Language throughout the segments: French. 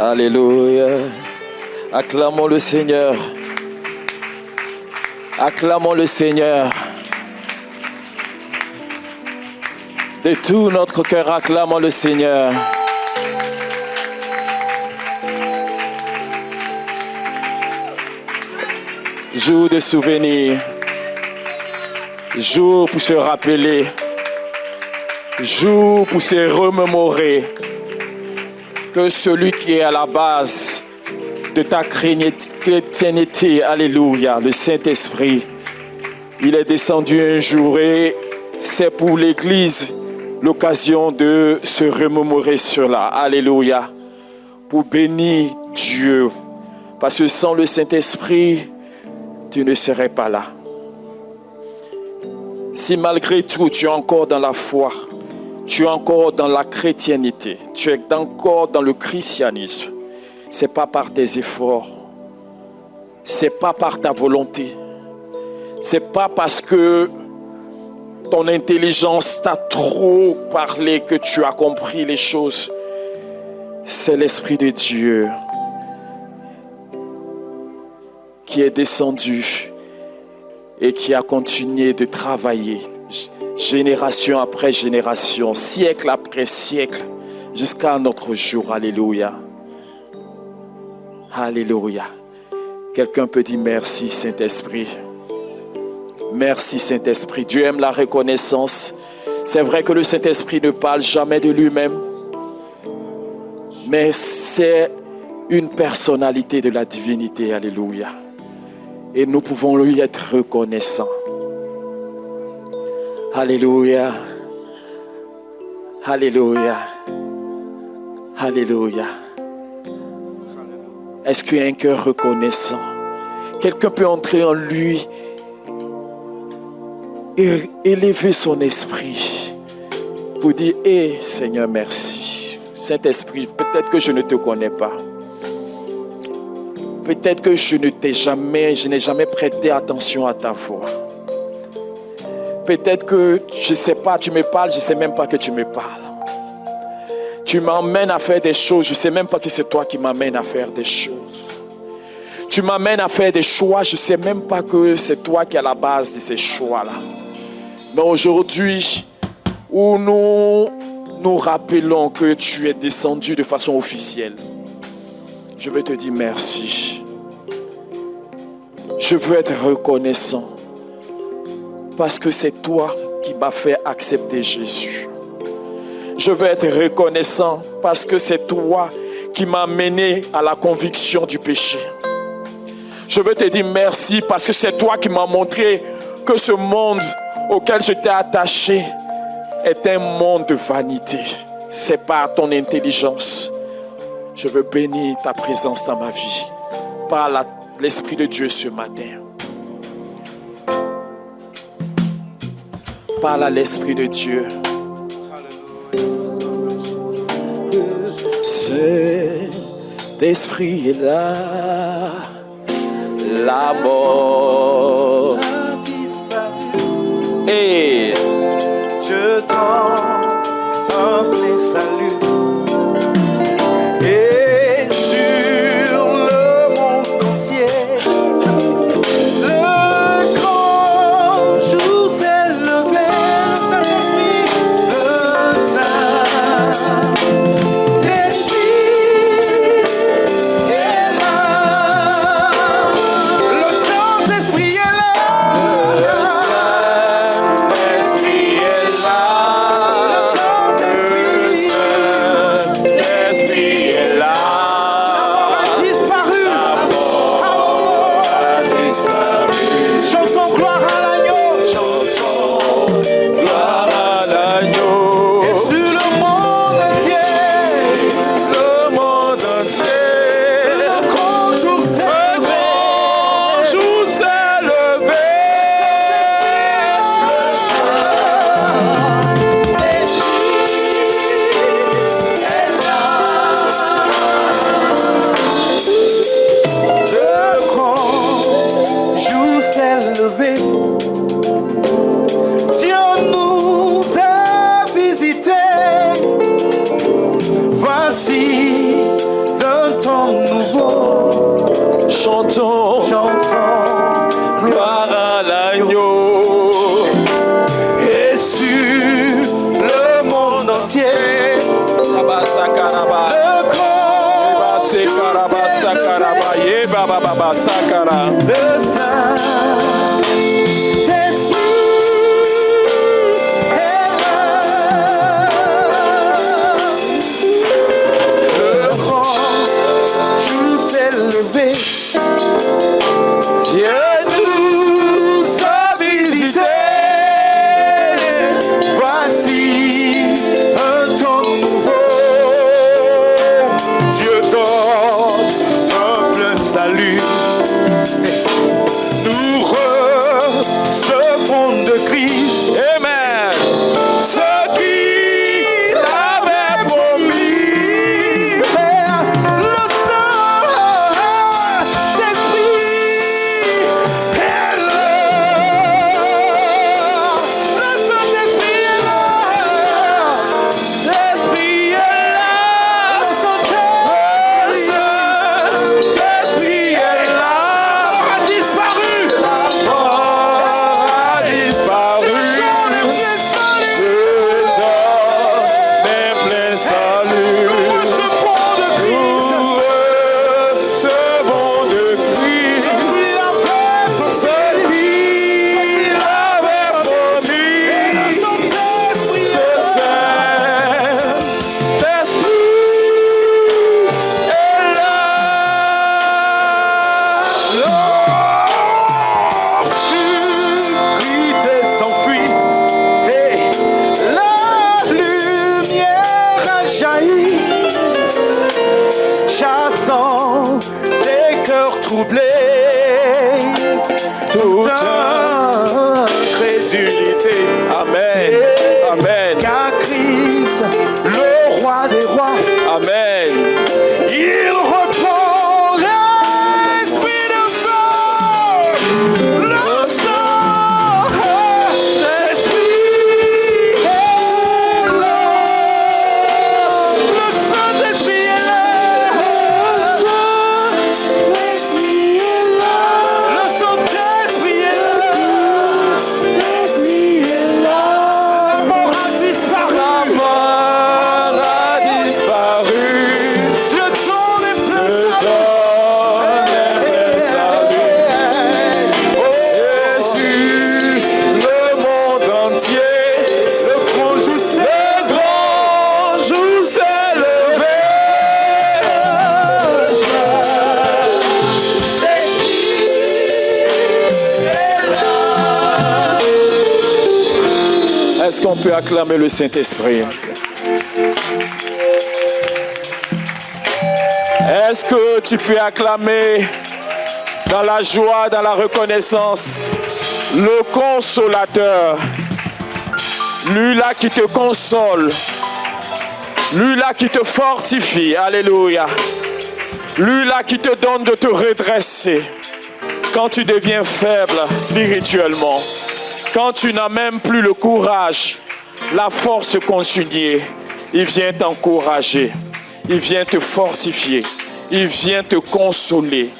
Alléluia. Acclamons le Seigneur. Acclamons le Seigneur. De tout notre cœur, acclamons le Seigneur. Jour de souvenirs. Jour pour se rappeler. Jour pour se remémorer que celui qui est à la base de ta chrétienté, alléluia, le Saint-Esprit, il est descendu un jour et c'est pour l'Église l'occasion de se remémorer cela, alléluia, pour bénir Dieu, parce que sans le Saint-Esprit, tu ne serais pas là. Si malgré tout, tu es encore dans la foi, tu es encore dans la chrétienté, tu es encore dans le christianisme, ce n'est pas par tes efforts, ce n'est pas par ta volonté, ce n'est pas parce que ton intelligence t'a trop parlé que tu as compris les choses. C'est l'Esprit de Dieu qui est descendu et qui a continué de travailler génération après génération, siècle après siècle, jusqu'à notre jour. Alléluia. Alléluia. Quelqu'un peut dire merci Saint-Esprit. Merci Saint-Esprit. Dieu aime la reconnaissance. C'est vrai que le Saint-Esprit ne parle jamais de lui-même, mais c'est une personnalité de la divinité. Alléluia. Et nous pouvons lui être reconnaissants. Alléluia. Alléluia. Alléluia. Est-ce qu'il y a un cœur reconnaissant? Quelqu'un peut entrer en lui et élever son esprit pour dire, Seigneur, merci. Saint-Esprit, peut-être que je ne te connais pas. Peut-être que je n'ai jamais prêté attention à ta voix. Peut-être que, je ne sais pas, tu me parles, je ne sais même pas que tu me parles. Tu m'emmènes à faire des choses, je ne sais même pas que c'est toi qui m'amènes à faire des choses. Tu m'amènes à faire des choix, je ne sais même pas que c'est toi qui es à la base de ces choix-là. Mais aujourd'hui, où nous rappelons que tu es descendu de façon officielle, je veux te dire merci. Je veux être reconnaissant parce que c'est toi qui m'as fait accepter Jésus. Je veux être reconnaissant parce que c'est toi qui m'as mené à la conviction du péché. Je veux te dire merci parce que c'est toi qui m'as montré que ce monde auquel j'étais attaché est un monde de vanité. C'est par ton intelligence. Je veux bénir ta présence dans ma vie par l'Esprit de Dieu ce matin. Parle à l'Esprit de Dieu. Cet esprit est là, la mort et je tends un plein salut et sur le monde entier le grand jour s'est levé, le Saint-Esprit, le Saint-Esprit est là, le Saint-Esprit est là, le Saint-Esprit baba sakara. Le Saint-Esprit est là. Le grand jour s'est levé. Dieu nous a visités. Voici un temps nouveau. Dieu donne un plein salut. Nous recevons de Christ. Amen. Ce qu'il avait promis. Le Saint-Esprit est là. Le Saint-Esprit est là. L'Esprit est là. Le Saint-Esprit est là. A disparu. A disparu. Les saints Le temps des pleins salut. recevons de Christ. Nous recevons de Christ. Celui l'avait promis. Le Saint-Esprit est là. L'obscurité s'enfuit et la lumière a jailli, chassant les cœurs troublés, toute incrédulité. Amen. Amen. Car Christ, le roi des rois, Amen. il reprend l'esprit de feu. Le Saint-Esprit est là. Le Saint-Esprit est là. Le Saint-Esprit est là. Le Saint-Esprit est là. L'Esprit est là. La mort a disparu. La mort a disparu. Le temps n'est Le plus. temps des pleins salut. Et sur le monde entier, le grand jour s'est levé. Est-ce qu'on peut acclamer le Saint-Esprit? Est-ce que tu peux acclamer dans la joie, dans la reconnaissance, le consolateur, lui là qui te console, lui là qui te fortifie, alléluia, lui là qui te donne de te redresser quand tu deviens faible spirituellement, quand tu n'as même plus le courage, la force de continuer, il vient t'encourager, il vient te fortifier, il vient te consoler.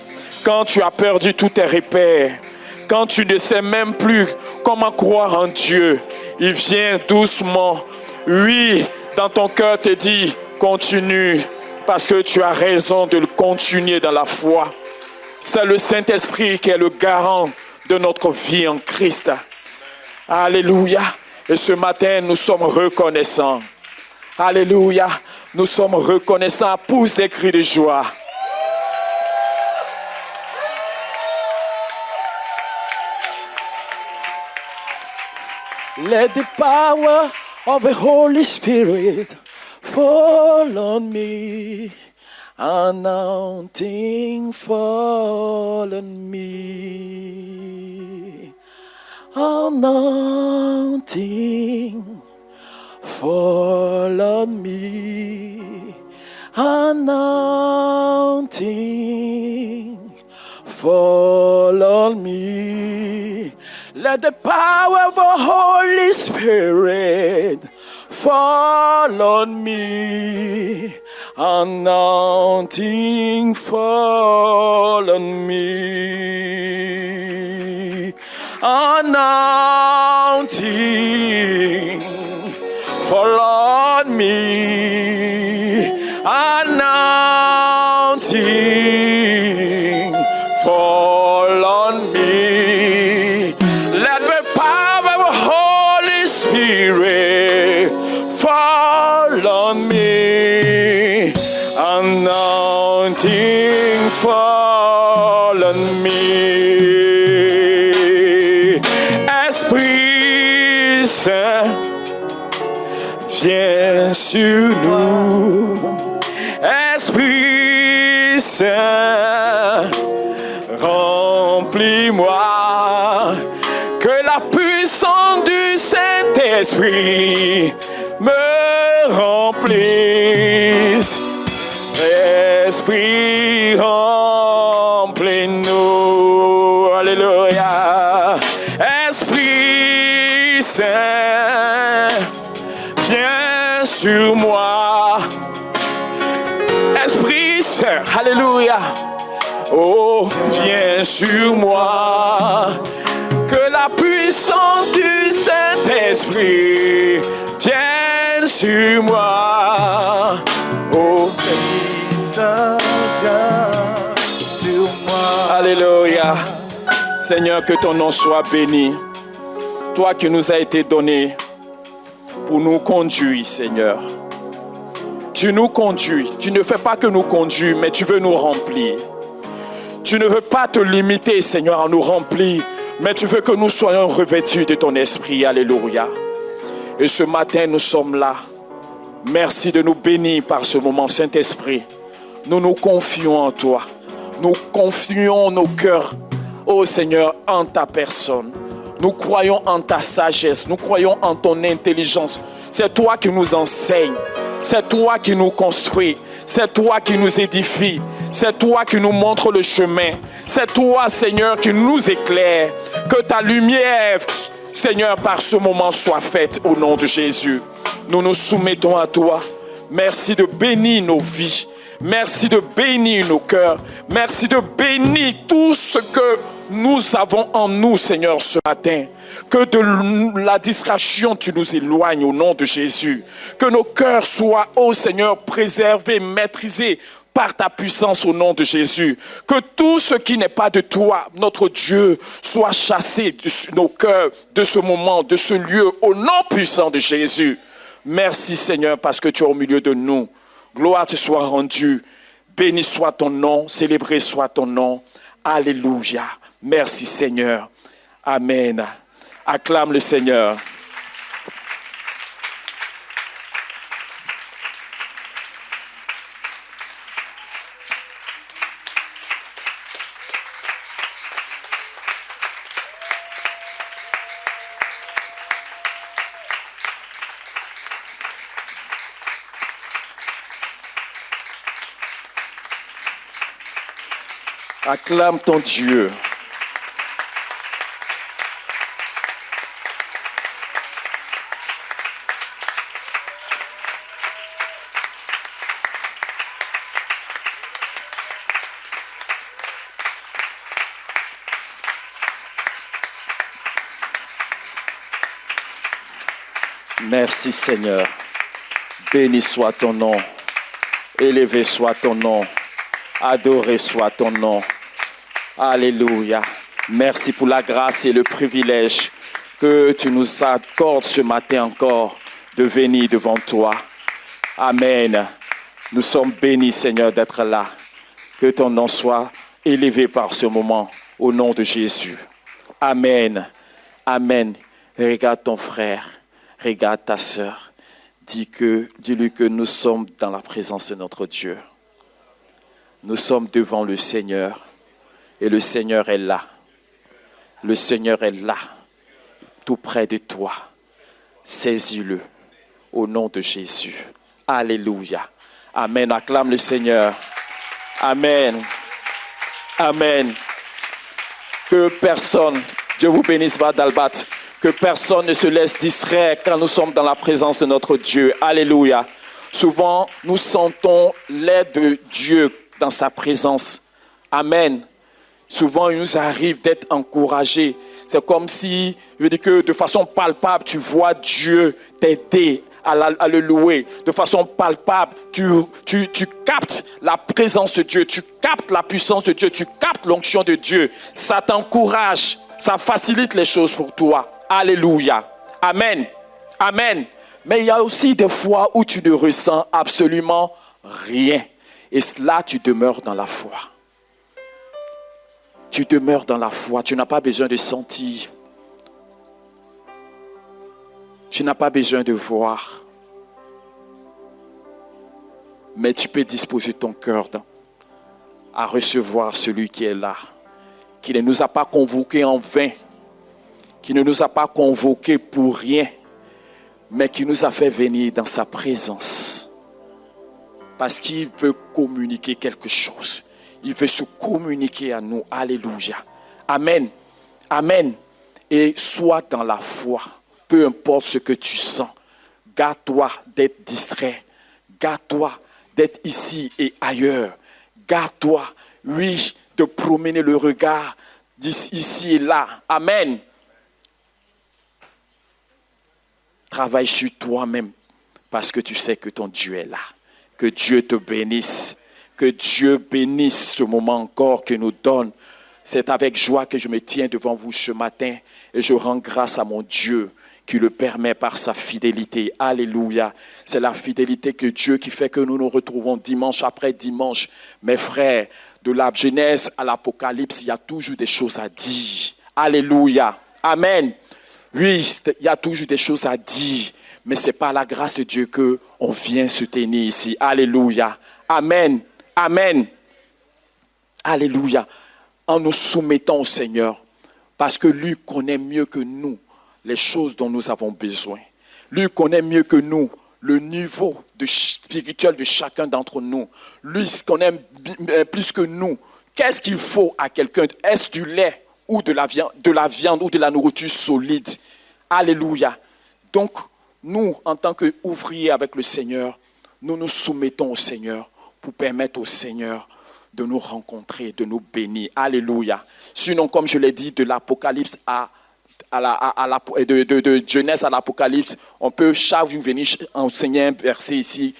Quand tu as perdu tous tes repères, quand tu ne sais même plus comment croire en Dieu, il vient doucement, oui, dans ton cœur te dit, continue, parce que tu as raison de le continuer dans la foi. C'est le Saint-Esprit qui est le garant de notre vie en Christ. Alléluia. Et ce matin, nous sommes reconnaissants. Alléluia. Nous sommes reconnaissants. Pousse des cris de joie. Let the power of the Holy Spirit fall on me. Anointing fall on me. Anointing fall on me. Anointing fall on me. Let the power of the Holy Spirit fall on me. Anointing fall on me. Anointing fall on me. Anointing me. Anointing fall on me. Esprit Saint, viens sur nous. Esprit Saint, remplis-moi. Que la puissance du Saint-Esprit me remplisse. Esprit, remplis-nous. Alléluia. Esprit Saint, viens sur moi. Esprit Saint, alléluia. Oh, viens sur moi. Que la puissance du Saint-Esprit vienne sur moi. Oh, Saint, viens sur moi. Alléluia. Seigneur, que ton nom soit béni. Toi qui nous as été donné pour nous conduire, Seigneur. Tu nous conduis. Tu ne fais pas que nous conduire, mais tu veux nous remplir. Tu ne veux pas te limiter, Seigneur, à nous remplir, mais tu veux que nous soyons revêtus de ton esprit. Alléluia. Et ce matin, nous sommes là. Merci de nous bénir par ce moment, Saint-Esprit. Nous nous confions en toi. Nous confions nos cœurs, ô Seigneur, en ta personne. Nous croyons en ta sagesse. Nous croyons en ton intelligence. C'est toi qui nous enseignes. C'est toi qui nous construis. C'est toi qui nous édifies. C'est toi qui nous montre le chemin. C'est toi, Seigneur, qui nous éclaire. Que ta lumière, Seigneur, par ce moment soit faite au nom de Jésus. Nous nous soumettons à toi. Merci de bénir nos vies. Merci de bénir nos cœurs. Merci de bénir tout ce que nous avons en nous, Seigneur, ce matin. Que de la distraction, tu nous éloignes au nom de Jésus. Que nos cœurs soient, ô Seigneur, préservés, maîtrisés par ta puissance au nom de Jésus. Que tout ce qui n'est pas de toi, notre Dieu, soit chassé de nos cœurs, de ce moment, de ce lieu, au nom puissant de Jésus. Merci, Seigneur, parce que tu es au milieu de nous. Gloire te soit rendue. Béni soit ton nom, célébré soit ton nom. Alléluia. Merci, Seigneur. Amen. Acclame le Seigneur. Acclame ton Dieu. Merci Seigneur. Béni soit ton nom. Élevé soit ton nom. Adoré soit ton nom. Alléluia. Merci pour la grâce et le privilège que tu nous accordes ce matin encore de venir devant toi. Amen. Nous sommes bénis, Seigneur, d'être là. Que ton nom soit élevé par ce moment au nom de Jésus. Amen. Amen. Regarde ton frère. Regarde ta sœur. Dis-lui que nous sommes dans la présence de notre Dieu. Nous sommes devant le Seigneur. Et le Seigneur est là. Le Seigneur est là, tout près de toi. Saisis-le au nom de Jésus. Alléluia. Amen. Acclame le Seigneur. Amen. Amen. Que personne, Dieu vous bénisse, Vadalbat, que personne ne se laisse distraire quand nous sommes dans la présence de notre Dieu. Alléluia. Souvent, nous sentons l'aide de Dieu dans sa présence. Amen. Souvent, il nous arrive d'être encouragés. C'est comme si, je veux dire que de façon palpable, tu vois Dieu t'aider à le louer. De façon palpable, tu captes la présence de Dieu, tu captes la puissance de Dieu, tu captes l'onction de Dieu. Ça t'encourage, ça facilite les choses pour toi. Alléluia. Amen. Amen. Mais il y a aussi des fois où tu ne ressens absolument rien. Et là, tu demeures dans la foi. Tu demeures dans la foi. Tu n'as pas besoin de sentir. Tu n'as pas besoin de voir. Mais tu peux disposer ton cœur à recevoir celui qui est là. Qui ne nous a pas convoqués en vain. Qui ne nous a pas convoqués pour rien. Mais qui nous a fait venir dans sa présence. Parce qu'il veut communiquer quelque chose. Il veut se communiquer à nous. Alléluia. Amen. Amen. Et sois dans la foi. Peu importe ce que tu sens. Garde-toi d'être distrait. Garde-toi d'être ici et ailleurs. Garde-toi, oui, de promener le regard d'ici et là. Amen. Travaille sur toi-même parce que tu sais que ton Dieu est là. Que Dieu te bénisse. Que Dieu bénisse ce moment encore que nous donne. C'est avec joie que je me tiens devant vous ce matin et je rends grâce à mon Dieu qui le permet par sa fidélité. Alléluia. C'est la fidélité que Dieu qui fait que nous nous retrouvons dimanche après dimanche. Mes frères, de la Genèse à l'Apocalypse, il y a toujours des choses à dire. Alléluia. Amen. Oui, il y a toujours des choses à dire, mais c'est par la grâce de Dieu qu'on vient se tenir ici. Alléluia. Amen. Amen. Alléluia. En nous soumettant au Seigneur, parce que lui connaît mieux que nous les choses dont nous avons besoin. Lui connaît mieux que nous le niveau spirituel de chacun d'entre nous. Lui connaît plus que nous. Qu'est-ce qu'il faut à quelqu'un? Est-ce du lait ou de la viande ou de la nourriture solide? Alléluia. Donc, nous, en tant qu'ouvriers avec le Seigneur, nous nous soumettons au Seigneur pour permettre au Seigneur de nous rencontrer, de nous bénir. Alléluia. Sinon, comme je l'ai dit, de l'Apocalypse de Genèse à l'Apocalypse, on peut chaque jour venir enseigner un verset ici,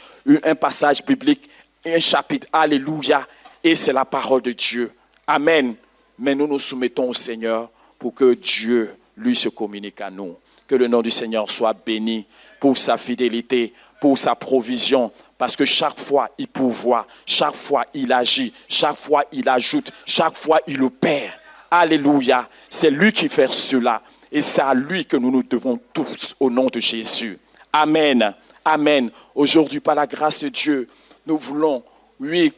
un passage biblique, un chapitre. Alléluia. Et c'est la parole de Dieu. Amen. Mais nous nous soumettons au Seigneur pour que Dieu, lui, se communique à nous. Que le nom du Seigneur soit béni pour sa fidélité, pour sa provision. Parce que chaque fois, il pourvoit, chaque fois, il agit, chaque fois, il ajoute, chaque fois, il opère. Alléluia. C'est lui qui fait cela. Et c'est à lui que nous nous devons tous au nom de Jésus. Amen. Amen. Aujourd'hui, par la grâce de Dieu, nous voulons, oui,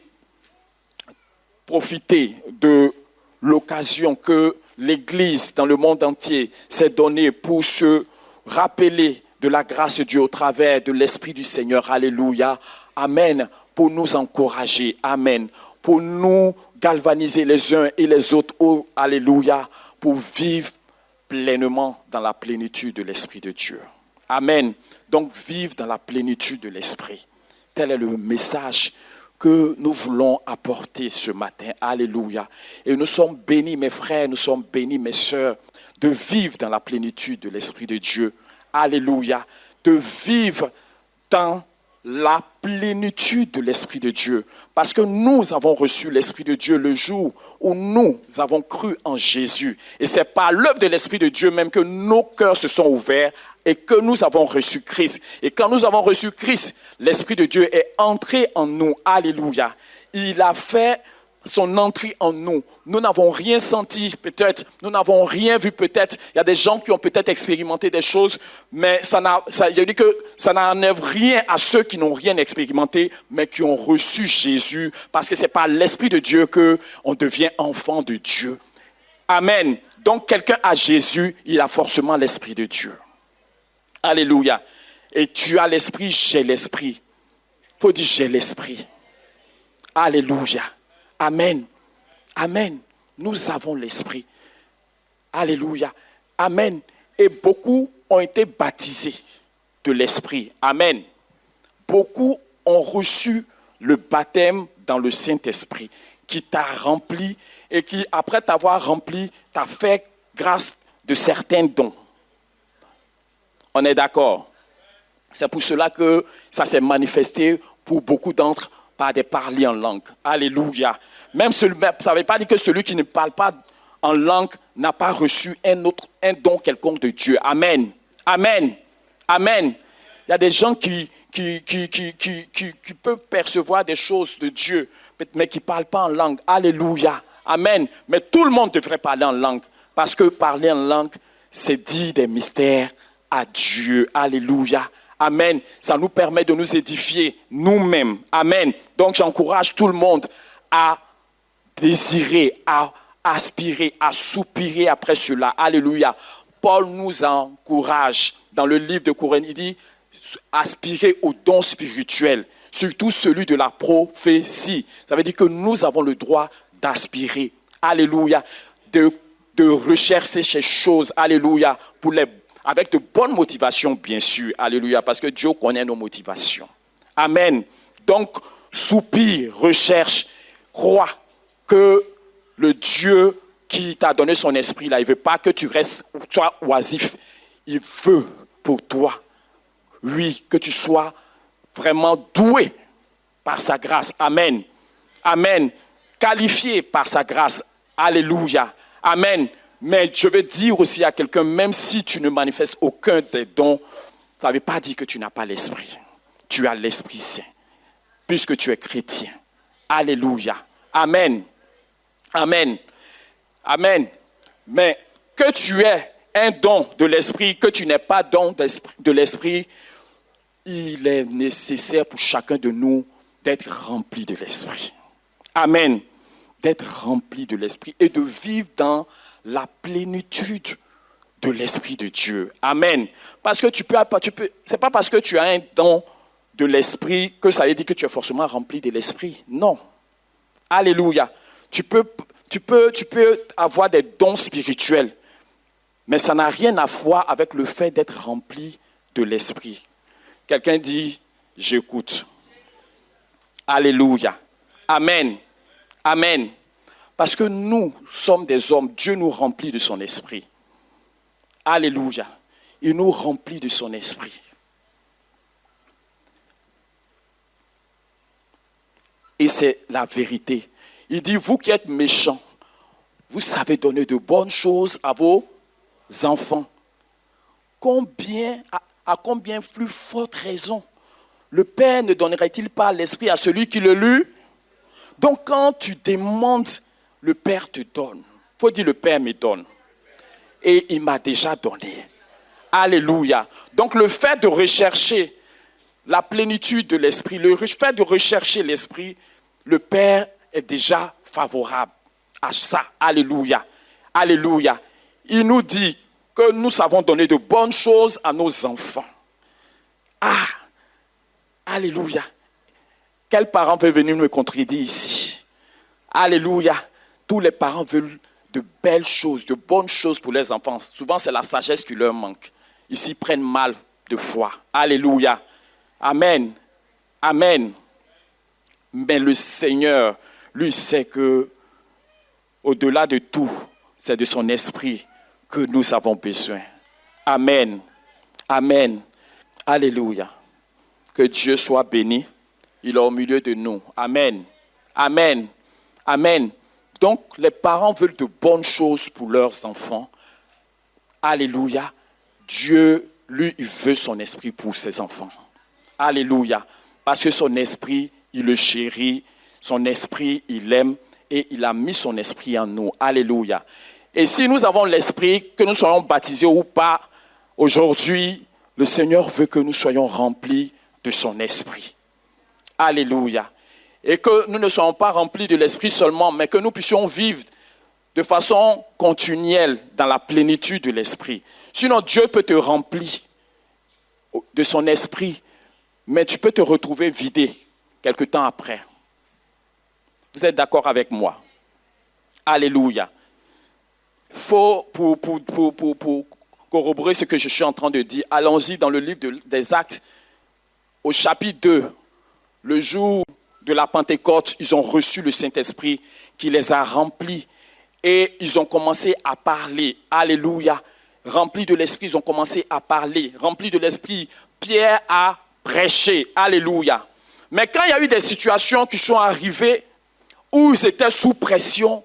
profiter de l'occasion que l'Église dans le monde entier s'est donnée pour se rappeler de la grâce de Dieu au travers de l'Esprit du Seigneur. Alléluia. Amen. Pour nous encourager. Amen. Pour nous galvaniser les uns et les autres. Oh, alléluia. Pour vivre pleinement dans la plénitude de l'Esprit de Dieu. Amen. Donc, vivre dans la plénitude de l'Esprit. Tel est le message que nous voulons apporter ce matin. Alléluia. Et nous sommes bénis, mes frères, nous sommes bénis, mes sœurs, de vivre dans la plénitude de l'Esprit de Dieu. Alléluia. De vivre dans la plénitude de l'Esprit de Dieu. Parce que nous avons reçu l'Esprit de Dieu le jour où nous avons cru en Jésus. Et c'est par l'œuvre de l'Esprit de Dieu même que nos cœurs se sont ouverts et que nous avons reçu Christ. Et quand nous avons reçu Christ, l'Esprit de Dieu est entré en nous. Alléluia. Il a fait son entrée en nous. Nous n'avons rien senti peut-être, nous n'avons rien vu peut-être. Il y a des gens qui ont peut-être expérimenté des choses, mais je dis que ça n'enlève rien à ceux qui n'ont rien expérimenté, mais qui ont reçu Jésus, parce que c'est par l'Esprit de Dieu qu'on devient enfant de Dieu. Amen. Donc quelqu'un a Jésus, il a forcément l'Esprit de Dieu. Alléluia. Et tu as l'Esprit, j'ai l'Esprit. Il faut dire j'ai l'Esprit. Alléluia. Amen. Amen. Nous avons l'Esprit. Alléluia. Amen. Et beaucoup ont été baptisés de l'Esprit. Amen. Beaucoup ont reçu le baptême dans le Saint-Esprit qui t'a rempli et qui, après t'avoir rempli, t'a fait grâce de certains dons. On est d'accord? C'est pour cela que ça s'est manifesté pour beaucoup d'entre par des parlers en langue. Alléluia. Même ça ne veut pas dire que celui qui ne parle pas en langue n'a pas reçu un don quelconque de Dieu. Amen. Amen. Amen. Il y a des gens qui peuvent percevoir des choses de Dieu, mais qui ne parlent pas en langue. Alléluia. Amen. Mais tout le monde devrait parler en langue. Parce que parler en langue, c'est dire des mystères à Dieu. Alléluia. Amen. Ça nous permet de nous édifier nous-mêmes. Amen. Donc j'encourage tout le monde à désirer, à aspirer, à soupirer après cela. Alléluia. Paul nous encourage dans le livre de Corinthiens. Il dit aspirer aux dons spirituels, surtout celui de la prophétie. Ça veut dire que nous avons le droit d'aspirer. Alléluia. De rechercher ces choses. Alléluia. Avec de bonnes motivations, bien sûr. Alléluia. Parce que Dieu connaît nos motivations. Amen. Donc, soupire, recherche, crois que le Dieu qui t'a donné son esprit, là, il ne veut pas que tu restes, sois oisif. Il veut pour toi, oui, que tu sois vraiment doué par sa grâce. Amen. Amen. Qualifié par sa grâce. Alléluia. Amen. Mais je veux dire aussi à quelqu'un, même si tu ne manifestes aucun des dons, ça ne veut pas dire que tu n'as pas l'esprit. Tu as l'Esprit Saint, puisque tu es chrétien. Alléluia. Amen. Amen. Amen. Mais que tu aies un don de l'esprit, que tu n'aies pas don de l'esprit, il est nécessaire pour chacun de nous d'être rempli de l'esprit. Amen. D'être rempli de l'esprit et de vivre dans la plénitude de l'esprit de Dieu. Amen. Parce que c'est pas parce que tu as un don de l'esprit que ça veut dire que tu es forcément rempli de l'esprit. Non. Alléluia. Tu peux avoir des dons spirituels, mais ça n'a rien à voir avec le fait d'être rempli de l'esprit. Quelqu'un dit, j'écoute. Alléluia. Amen. Amen. Parce que nous sommes des hommes, Dieu nous remplit de son esprit. Alléluia. Il nous remplit de son esprit. Et c'est la vérité. Il dit, vous qui êtes méchants, vous savez donner de bonnes choses à vos enfants. À combien plus forte raison le Père ne donnerait-il pas l'esprit à celui qui le lut? Donc quand tu demandes, le Père te donne. Il faut dire, le Père me donne. Et il m'a déjà donné. Alléluia. Donc le fait de rechercher la plénitude de l'esprit, le fait de rechercher l'esprit, le Père est déjà favorable à ça. Alléluia. Alléluia. Il nous dit que nous savons donner de bonnes choses à nos enfants. Ah! Alléluia. Quel parent veut venir me contredire ici? Alléluia. Tous les parents veulent de belles choses, de bonnes choses pour les enfants. Souvent, c'est la sagesse qui leur manque. Ils s'y prennent mal de foi. Alléluia. Amen. Amen. Mais le Seigneur, lui, sait que, au-delà de tout, c'est de son esprit que nous avons besoin. Amen. Amen. Alléluia. Que Dieu soit béni. Il est au milieu de nous. Amen. Amen. Amen. Donc, les parents veulent de bonnes choses pour leurs enfants. Alléluia. Dieu, lui, il veut son esprit pour ses enfants. Alléluia. Parce que son esprit, il le chérit. Son esprit, il l'aime. Et il a mis son esprit en nous. Alléluia. Et si nous avons l'esprit, que nous soyons baptisés ou pas, aujourd'hui, le Seigneur veut que nous soyons remplis de son esprit. Alléluia. Et que nous ne soyons pas remplis de l'esprit seulement, mais que nous puissions vivre de façon continuelle dans la plénitude de l'esprit. Sinon, Dieu peut te remplir de son esprit, mais tu peux te retrouver vidé quelque temps après. Vous êtes d'accord avec moi? Alléluia. Faut, pour corroborer ce que je suis en train de dire, allons-y dans le livre des Actes, au chapitre 2, le jour de la Pentecôte, ils ont reçu le Saint-Esprit qui les a remplis et ils ont commencé à parler. Alléluia. Remplis de l'Esprit, ils ont commencé à parler. Remplis de l'Esprit, Pierre a prêché. Alléluia. Mais quand il y a eu des situations qui sont arrivées où ils étaient sous pression,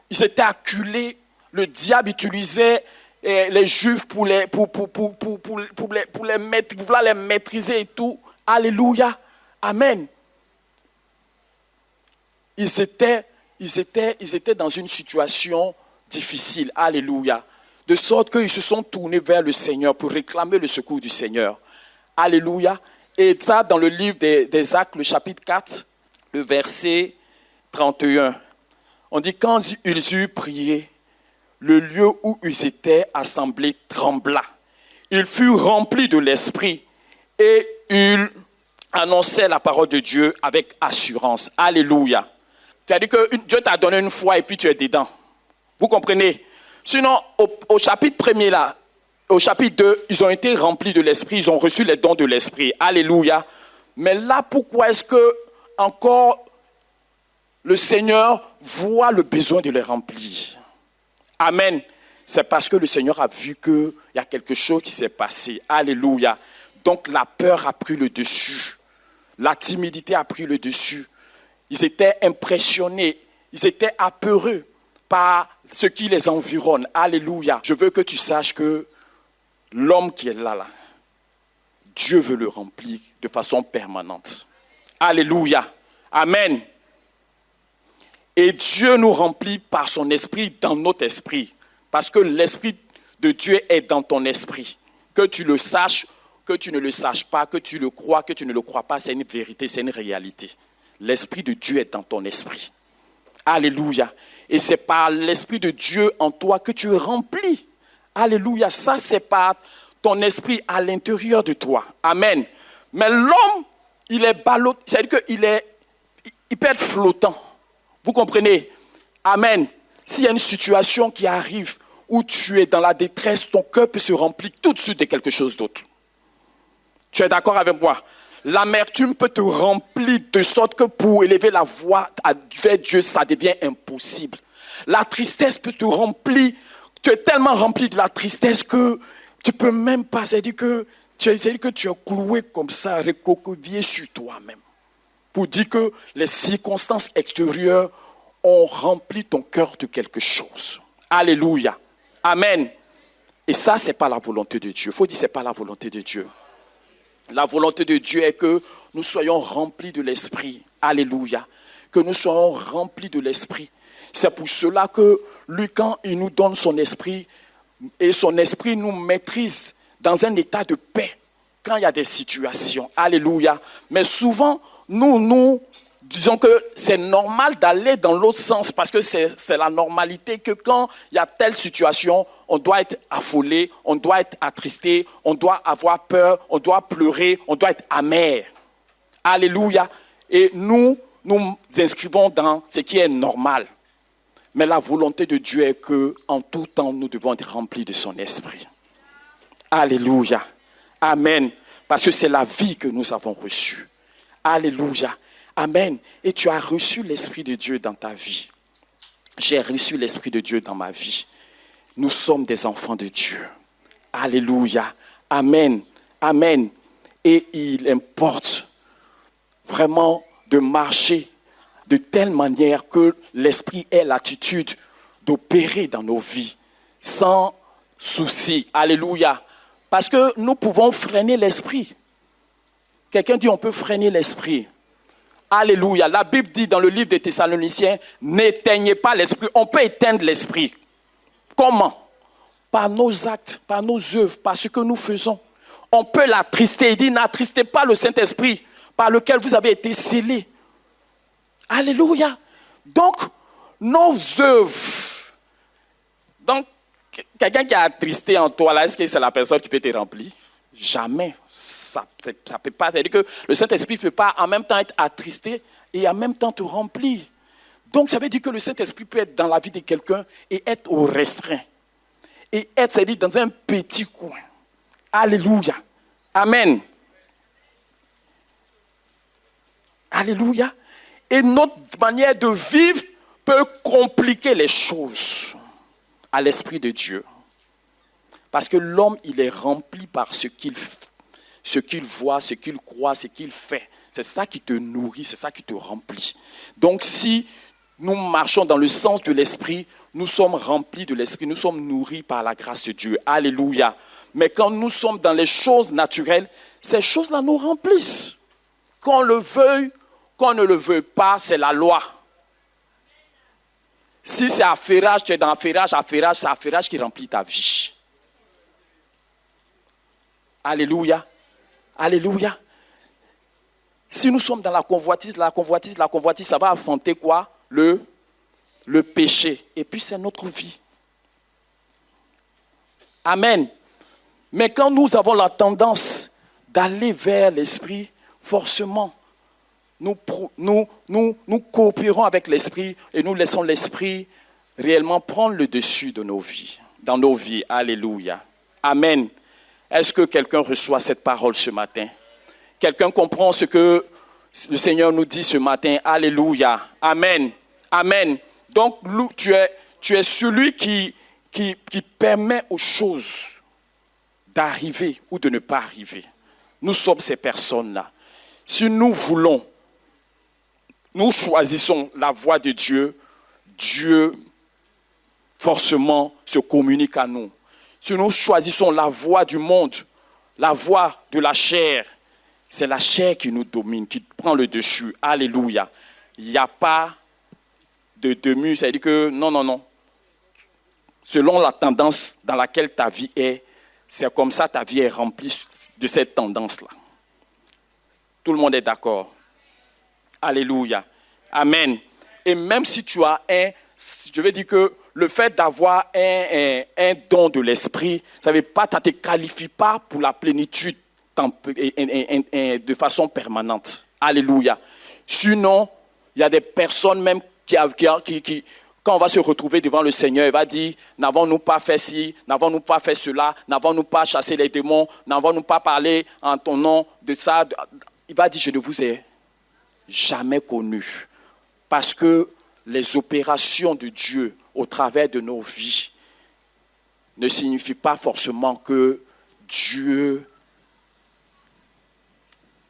ils étaient acculés, le diable utilisait les Juifs pour les vouloir les maîtriser et tout. Alléluia. Amen. Ils étaient dans une situation difficile. Alléluia. De sorte qu'ils se sont tournés vers le Seigneur pour réclamer le secours du Seigneur. Alléluia. Et ça, dans le livre des Actes, le chapitre 4, le verset 31. On dit, quand ils eurent prié, le lieu où ils étaient assemblés trembla. Ils furent remplis de l'Esprit et ils annonçaient la parole de Dieu avec assurance. Alléluia. C'est-à-dire que Dieu t'a donné une foi et puis tu es dedans. Vous comprenez? Sinon, au chapitre 1er là, au chapitre 2, ils ont été remplis de l'Esprit, ils ont reçu les dons de l'Esprit. Alléluia. Mais là, pourquoi est-ce que encore le Seigneur voit le besoin de les remplir? Amen. C'est parce que le Seigneur a vu qu'il y a quelque chose qui s'est passé. Alléluia. Donc la peur a pris le dessus. La timidité a pris le dessus. Ils étaient impressionnés. Ils étaient apeureux par ce qui les environne. Alléluia. Je veux que tu saches que l'homme qui est là, Dieu veut le remplir de façon permanente. Alléluia. Amen. Et Dieu nous remplit par son esprit dans notre esprit. Parce que l'esprit de Dieu est dans ton esprit. Que tu le saches, que tu ne le saches pas, que tu le crois, que tu ne le crois pas, c'est une vérité, c'est une réalité. L'esprit de Dieu est dans ton esprit. Alléluia. Et c'est par l'esprit de Dieu en toi que tu es rempli. Alléluia. Ça, c'est par ton esprit à l'intérieur de toi. Amen. Mais l'homme, il est ballot, c'est-à-dire qu'il peut être flottant. Vous comprenez? Amen. S'il y a une situation qui arrive où tu es dans la détresse, ton cœur peut se remplir tout de suite de quelque chose d'autre. Tu es d'accord avec moi? L'amertume peut te remplir de sorte que pour élever la voix vers Dieu, ça devient impossible. La tristesse peut te remplir. Tu es tellement rempli de la tristesse que tu ne peux même pas. C'est-à-dire que tu es cloué comme ça, recroquevillé sur toi-même. Pour dire que les circonstances extérieures ont rempli ton cœur de quelque chose. Alléluia. Amen. Et ça, ce n'est pas la volonté de Dieu. Il faut dire que ce n'est pas la volonté de Dieu. La volonté de Dieu est que nous soyons remplis de l'Esprit. Alléluia. Que nous soyons remplis de l'Esprit. C'est pour cela que lui, quand il nous donne son Esprit, et son Esprit nous maîtrise dans un état de paix quand il y a des situations. Alléluia. Mais souvent, nous disons que c'est normal d'aller dans l'autre sens parce que c'est la normalité que quand il y a telle situation, on doit être affolé, on doit être attristé, on doit avoir peur, on doit pleurer, on doit être amer. Alléluia. Et nous inscrivons dans ce qui est normal. Mais la volonté de Dieu est qu'en tout temps, nous devons être remplis de son esprit. Alléluia. Amen. Parce que c'est la vie que nous avons reçue. Alléluia. Amen. Et tu as reçu l'Esprit de Dieu dans ta vie. J'ai reçu l'Esprit de Dieu dans ma vie. Nous sommes des enfants de Dieu. Alléluia. Amen. Amen. Et il importe vraiment de marcher de telle manière que l'Esprit ait l'attitude d'opérer dans nos vies sans souci. Alléluia. Parce que nous pouvons freiner l'Esprit. Quelqu'un dit on peut freiner l'Esprit. Alléluia. La Bible dit dans le livre des Thessaloniciens, n'éteignez pas l'Esprit. On peut éteindre l'Esprit. Comment? Par nos actes, par nos œuvres, par ce que nous faisons. On peut l'attrister. Il dit n'attristez pas le Saint-Esprit par lequel vous avez été scellés. Alléluia. Donc, nos œuvres. Donc, quelqu'un qui a attristé en toi, là, est-ce que c'est la personne qui peut te remplir? Jamais. Ça ne peut pas. C'est-à-dire que le Saint-Esprit ne peut pas en même temps être attristé et en même temps te remplir. Donc, ça veut dire que le Saint-Esprit peut être dans la vie de quelqu'un et être au restreint. Et être, c'est-à-dire dans un petit coin. Alléluia. Amen. Alléluia. Et notre manière de vivre peut compliquer les choses à l'Esprit de Dieu. Parce que l'homme, il est rempli par ce qu'il voit, ce qu'il croit, ce qu'il fait. C'est ça qui te nourrit, c'est ça qui te remplit. Donc si nous marchons dans le sens de l'esprit, nous sommes remplis de l'esprit, nous sommes nourris par la grâce de Dieu. Alléluia. Mais quand nous sommes dans les choses naturelles, ces choses-là nous remplissent. Qu'on le veuille, qu'on ne le veuille pas, c'est la loi. Si c'est affairage, tu es dans affairage, c'est affairage qui remplit ta vie. Alléluia. Alléluia. Si nous sommes dans la convoitise, ça va affronter quoi? Le péché. Et puis c'est notre vie. Amen. Mais quand nous avons la tendance d'aller vers l'esprit, forcément, nous coopérons avec l'esprit et nous laissons l'esprit réellement prendre le dessus de nos vies, dans nos vies. Alléluia. Amen. Est-ce que quelqu'un reçoit cette parole ce matin? Quelqu'un comprend ce que le Seigneur nous dit ce matin? Alléluia. Amen. Amen. Donc, tu es celui qui permet aux choses d'arriver ou de ne pas arriver. Nous sommes ces personnes-là. Si nous voulons, nous choisissons la voie de Dieu, Dieu forcément se communique à nous. Si nous choisissons la voie du monde, la voie de la chair, c'est la chair qui nous domine, qui prend le dessus. Alléluia. Il n'y a pas de demi, c'est-à-dire que non. Selon la tendance dans laquelle ta vie est, c'est comme ça ta vie est remplie de cette tendance-là. Tout le monde est d'accord. Alléluia. Amen. Et même si tu as je veux dire que le fait d'avoir un don de l'esprit, ça ne veut pas, ça ne te qualifie pas pour la plénitude de façon permanente. Alléluia. Sinon, il y a des personnes même qui quand on va se retrouver devant le Seigneur, il va dire, n'avons-nous pas fait ci, n'avons-nous pas fait cela, n'avons-nous pas chassé les démons, n'avons-nous pas parlé en ton nom de ça. Il va dire, je ne vous ai jamais connu. Parce que les opérations de Dieu au travers de nos vies ne signifient pas forcément que Dieu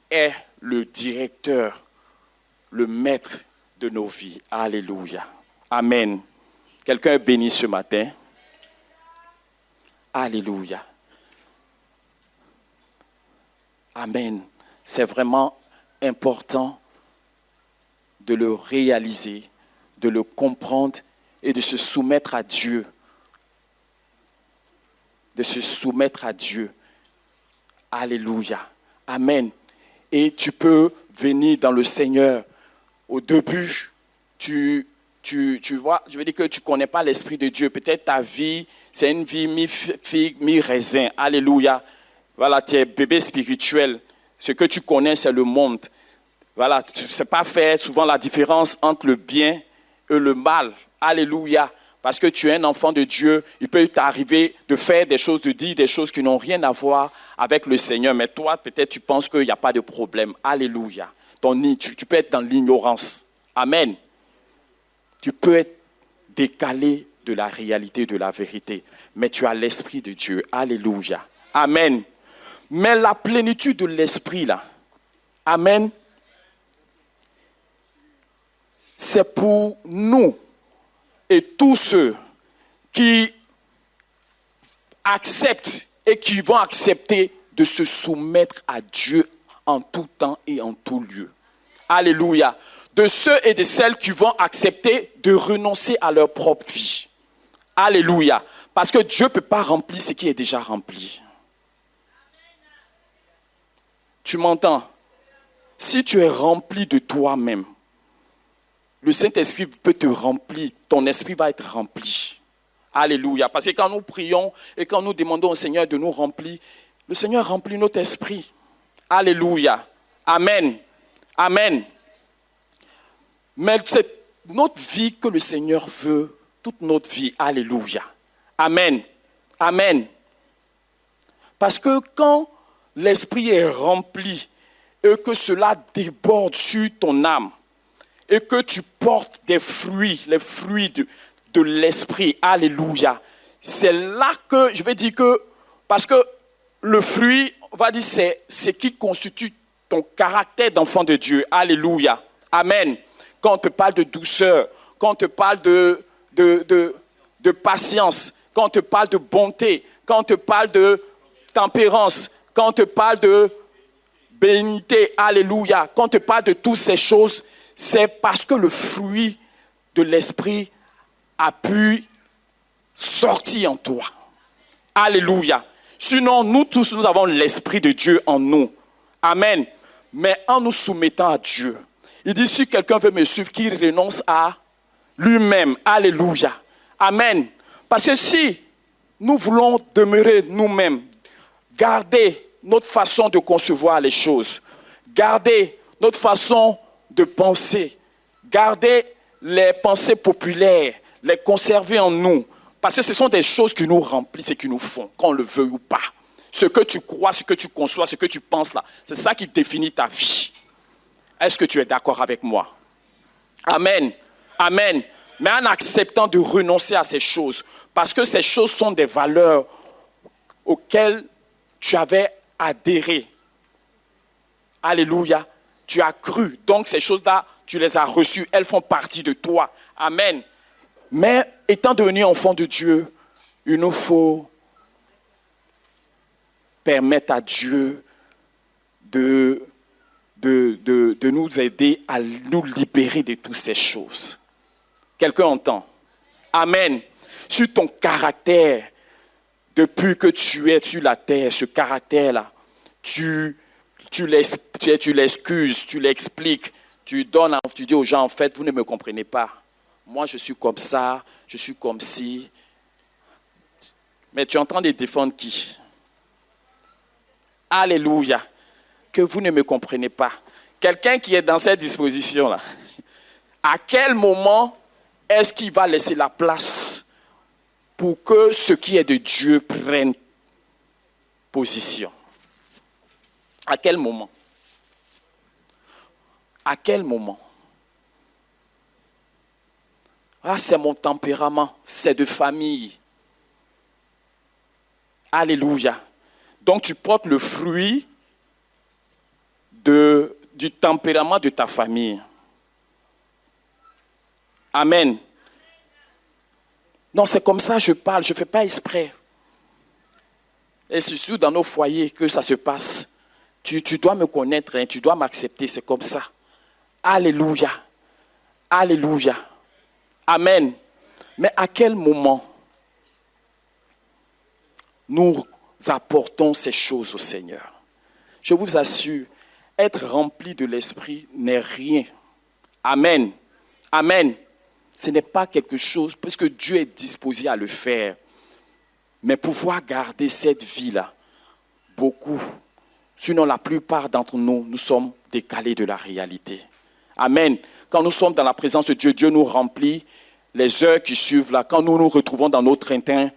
est le directeur, le maître de nos vies. Alléluia. Amen. Quelqu'un est béni ce matin? Alléluia. Amen. C'est vraiment important de le réaliser, de le comprendre et de se soumettre à Dieu. De se soumettre à Dieu. Alléluia. Amen. Et tu peux venir dans le Seigneur. Au début, tu vois, je veux dire que tu ne connais pas l'Esprit de Dieu. Peut-être ta vie, c'est une vie mi-figue, mi-raisin. Alléluia. Voilà, tu es bébé spirituel. Ce que tu connais, c'est le monde. Voilà, tu ne sais pas faire souvent la différence entre le bien et le mal. Alléluia. Parce que tu es un enfant de Dieu, il peut t'arriver de faire des choses, de dire des choses qui n'ont rien à voir avec le Seigneur. Mais toi, peut-être, tu penses qu'il n'y a pas de problème. Alléluia. Tu peux être dans l'ignorance. Amen. Tu peux être décalé de la réalité, de la vérité. Mais tu as l'Esprit de Dieu. Alléluia. Amen. Mais la plénitude de l'Esprit, là, amen, c'est pour nous et tous ceux qui acceptent et qui vont accepter de se soumettre à Dieu en tout temps et en tout lieu. Alléluia. De ceux et de celles qui vont accepter de renoncer à leur propre vie. Alléluia. Parce que Dieu ne peut pas remplir ce qui est déjà rempli. Tu m'entends? Si tu es rempli de toi-même, le Saint-Esprit peut te remplir, ton esprit va être rempli. Alléluia. Parce que quand nous prions et quand nous demandons au Seigneur de nous remplir, le Seigneur remplit notre esprit. Alléluia. Amen. Amen. Mais c'est notre vie que le Seigneur veut, toute notre vie. Alléluia. Amen. Amen. Parce que quand l'esprit est rempli et que cela déborde sur ton âme et que tu portes des fruits, les fruits de l'esprit, alléluia, c'est là que je vais dire que, parce que le fruit, on va dire, c'est ce qui constitue ton caractère d'enfant de Dieu, alléluia, amen. Quand on te parle de douceur, quand quand on te parle de patience, quand on te parle de bonté, quand on te parle de tempérance, quand on te parle de bénignité, alléluia, quand on te parle de toutes ces choses, c'est parce que le fruit de l'esprit a pu sortir en toi. Alléluia. Sinon, nous tous, nous avons l'esprit de Dieu en nous. Amen. Mais en nous soumettant à Dieu, il dit, si quelqu'un veut me suivre, qu'il renonce à lui-même. Alléluia. Amen. Parce que si nous voulons demeurer nous-mêmes, garder notre façon de concevoir les choses, garder notre façon de penser, garder les pensées populaires, les conserver en nous, parce que ce sont des choses qui nous remplissent et qui nous font, qu'on le veuille ou pas. Ce que tu crois, ce que tu conçois, ce que tu penses là, c'est ça qui définit ta vie. Est-ce que tu es d'accord avec moi? Amen. Amen. Mais en acceptant de renoncer à ces choses, parce que ces choses sont des valeurs auxquelles tu avais adhéré. Alléluia. Tu as cru. Donc ces choses-là, tu les as reçues. Elles font partie de toi. Amen. Mais étant devenu enfant de Dieu, il nous faut permettre à Dieu de nous aider à nous libérer de toutes ces choses. Quelqu'un entend? Amen. Sur ton caractère, depuis que tu es sur la terre, ce caractère-là, tu l'excuses, tu l'expliques, tu dis aux gens, en fait, vous ne me comprenez pas. Moi, je suis comme ça, je suis comme ci. Mais tu es en train de défendre qui? Alléluia. Que vous ne me comprenez pas. Quelqu'un qui est dans cette disposition-là, à quel moment est-ce qu'il va laisser la place pour que ce qui est de Dieu prenne position? À quel moment? À quel moment? Ah, c'est mon tempérament, c'est de famille. Alléluia. Donc tu portes le fruit du tempérament de ta famille. Amen. Non, c'est comme ça que je parle, je ne fais pas exprès. Et c'est surtout dans nos foyers que ça se passe. Tu dois me connaître, hein, tu dois m'accepter, c'est comme ça. Alléluia. Alléluia. Amen. Mais à quel moment nous apportons ces choses au Seigneur? Je vous assure, être rempli de l'Esprit n'est rien. Amen. Amen. Ce n'est pas quelque chose, parce que Dieu est disposé à le faire. Mais pouvoir garder cette vie-là, beaucoup, sinon la plupart d'entre nous, nous sommes décalés de la réalité. Amen. Quand nous sommes dans la présence de Dieu, Dieu nous remplit. Les heures qui suivent là, quand nous nous retrouvons dans notre train,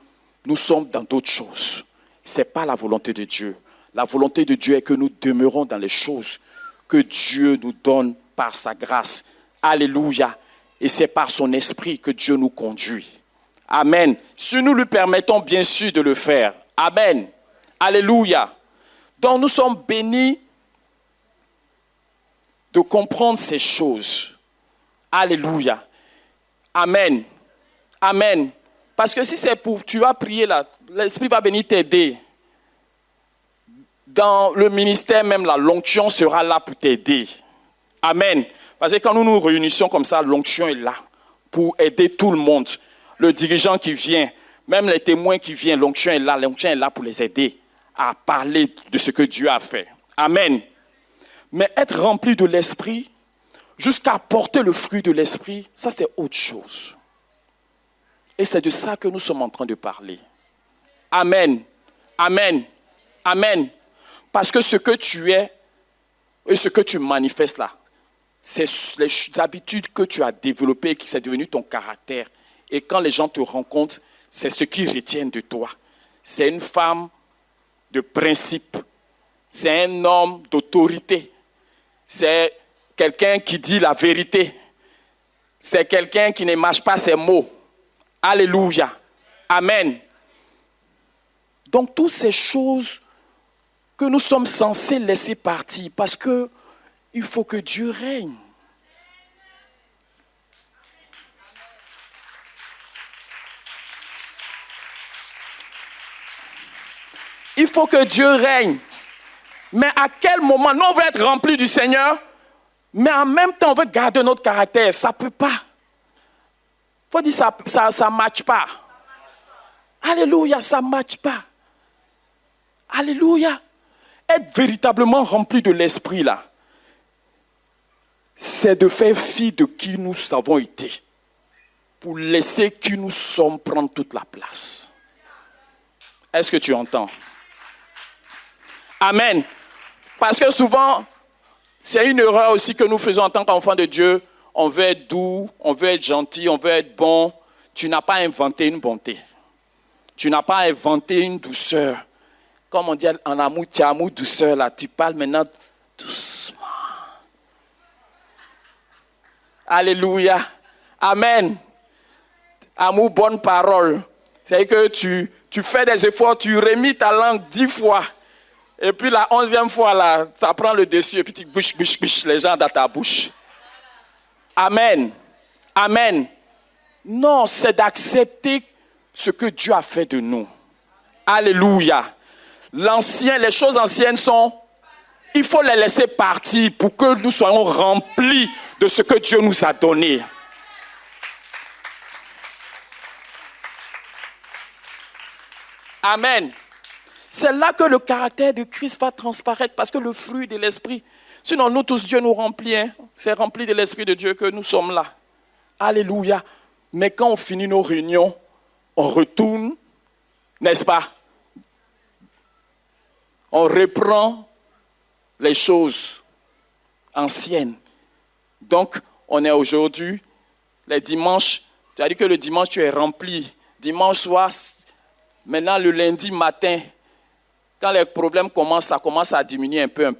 nous sommes dans d'autres choses. Ce n'est pas la volonté de Dieu. La volonté de Dieu est que nous demeurons dans les choses que Dieu nous donne par sa grâce. Alléluia. Et c'est par son esprit que Dieu nous conduit. Amen. Si nous lui permettons bien sûr de le faire. Amen. Alléluia. Donc nous sommes bénis de comprendre ces choses. Alléluia. Amen. Amen. Parce que si c'est pour, tu vas prier là, l'Esprit va venir t'aider. Dans le ministère même, la l'onction sera là pour t'aider. Amen. Parce que quand nous nous réunissons comme ça, l'onction est là pour aider tout le monde. Le dirigeant qui vient, même les témoins qui viennent, l'onction est là pour les aider à parler de ce que Dieu a fait. Amen. Mais être rempli de l'Esprit, jusqu'à porter le fruit de l'Esprit, ça c'est autre chose. Et c'est de ça que nous sommes en train de parler. Amen. Amen. Amen. Parce que ce que tu es et ce que tu manifestes là, c'est les habitudes que tu as développées et qui sont devenues ton caractère. Et quand les gens te rencontrent, c'est ce qu'ils retiennent de toi. C'est une femme de principe. C'est un homme d'autorité. C'est quelqu'un qui dit la vérité. C'est quelqu'un qui ne mâche pas ses mots. Alléluia. Amen. Donc, toutes ces choses que nous sommes censés laisser partir parce qu'il faut que Dieu règne. Il faut que Dieu règne. Mais à quel moment? Nous, on veut être remplis du Seigneur, mais en même temps, on veut garder notre caractère. Ça ne peut pas. Il faut dire ça ne matche pas. Alléluia, ça ne matche pas. Alléluia. Être véritablement rempli de l'esprit, là, c'est de faire fi de qui nous avons été, pour laisser qui nous sommes prendre toute la place. Est-ce que tu entends? Amen. Parce que souvent, c'est une erreur aussi que nous faisons en tant qu'enfants de Dieu. On veut être doux, on veut être gentil, on veut être bon. Tu n'as pas inventé une bonté. Tu n'as pas inventé une douceur. Comme on dit en amour, tu as amour, douceur, là. Tu parles maintenant doucement. Alléluia. Amen. Amour, bonne parole. C'est que tu fais des efforts, tu remis ta langue 10 fois. Et puis la 11e fois, là, ça prend le dessus et puis tu bouches les gens dans ta bouche. Amen. Amen. Non, c'est d'accepter ce que Dieu a fait de nous. Alléluia. Les choses anciennes il faut les laisser partir pour que nous soyons remplis de ce que Dieu nous a donné. Amen. C'est là que le caractère de Christ va transparaître, parce que le fruit de l'esprit, sinon nous tous, Dieu nous remplit, hein? C'est rempli de l'esprit de Dieu que nous sommes là. Alléluia. Mais quand on finit nos réunions, on retourne, n'est-ce pas? On reprend les choses anciennes. Donc, on est aujourd'hui, les dimanches, tu as dit que le dimanche tu es rempli. Dimanche soir, maintenant le lundi matin, quand les problèmes commencent, ça commence à diminuer un peu.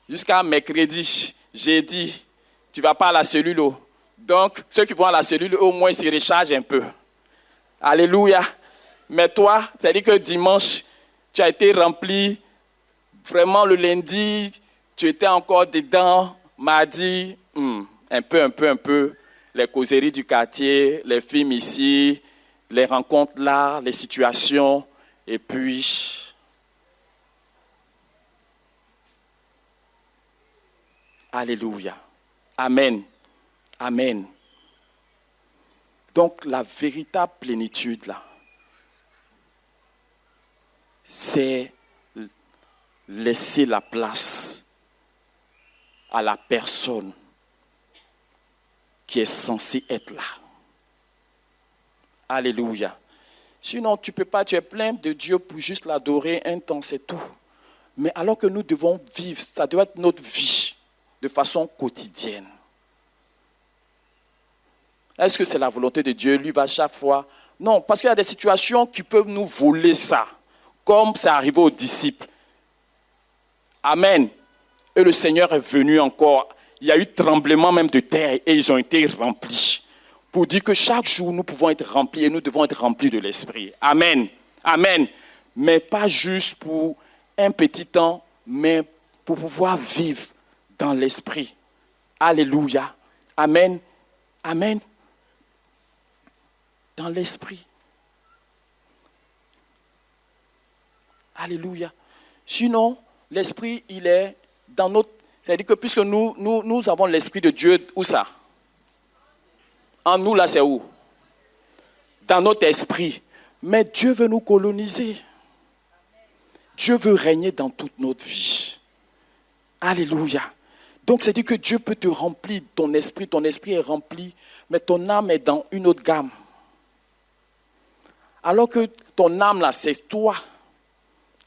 Jusqu'à mercredi, jeudi, tu ne vas pas à la cellule. Donc, ceux qui vont à la cellule, au moins, ils se rechargent un peu. Alléluia. Mais toi, c'est-à-dire que dimanche, tu as été rempli. Vraiment, le lundi, tu étais encore dedans. Mardi, un peu. Les causeries du quartier, les films ici, les rencontres là, les situations. Et puis, alléluia. Amen. Amen. Donc, la véritable plénitude, là, c'est laisser la place à la personne qui est censée être là. Alléluia. Sinon, tu ne peux pas, tu es plein de Dieu pour juste l'adorer un temps, c'est tout. Mais alors que nous devons vivre, ça doit être notre vie de façon quotidienne. Est-ce que c'est la volonté de Dieu? Lui va chaque fois. Non, parce qu'il y a des situations qui peuvent nous voler ça, comme c'est arrivé aux disciples. Amen. Et le Seigneur est venu encore. Il y a eu tremblement même de terre et ils ont été remplis. Pour dire que chaque jour, nous pouvons être remplis et nous devons être remplis de l'Esprit. Amen. Amen. Mais pas juste pour un petit temps, mais pour pouvoir vivre dans l'Esprit. Alléluia. Amen. Amen. Dans l'Esprit. Alléluia. Sinon, l'Esprit, il est dans notre... C'est-à-dire que puisque nous avons l'Esprit de Dieu, où ça? En nous, là, c'est où? Dans notre esprit. Mais Dieu veut nous coloniser. Dieu veut régner dans toute notre vie. Alléluia. Donc, c'est-à-dire que Dieu peut te remplir, ton esprit est rempli, mais ton âme est dans une autre gamme. Alors que ton âme, là, c'est toi.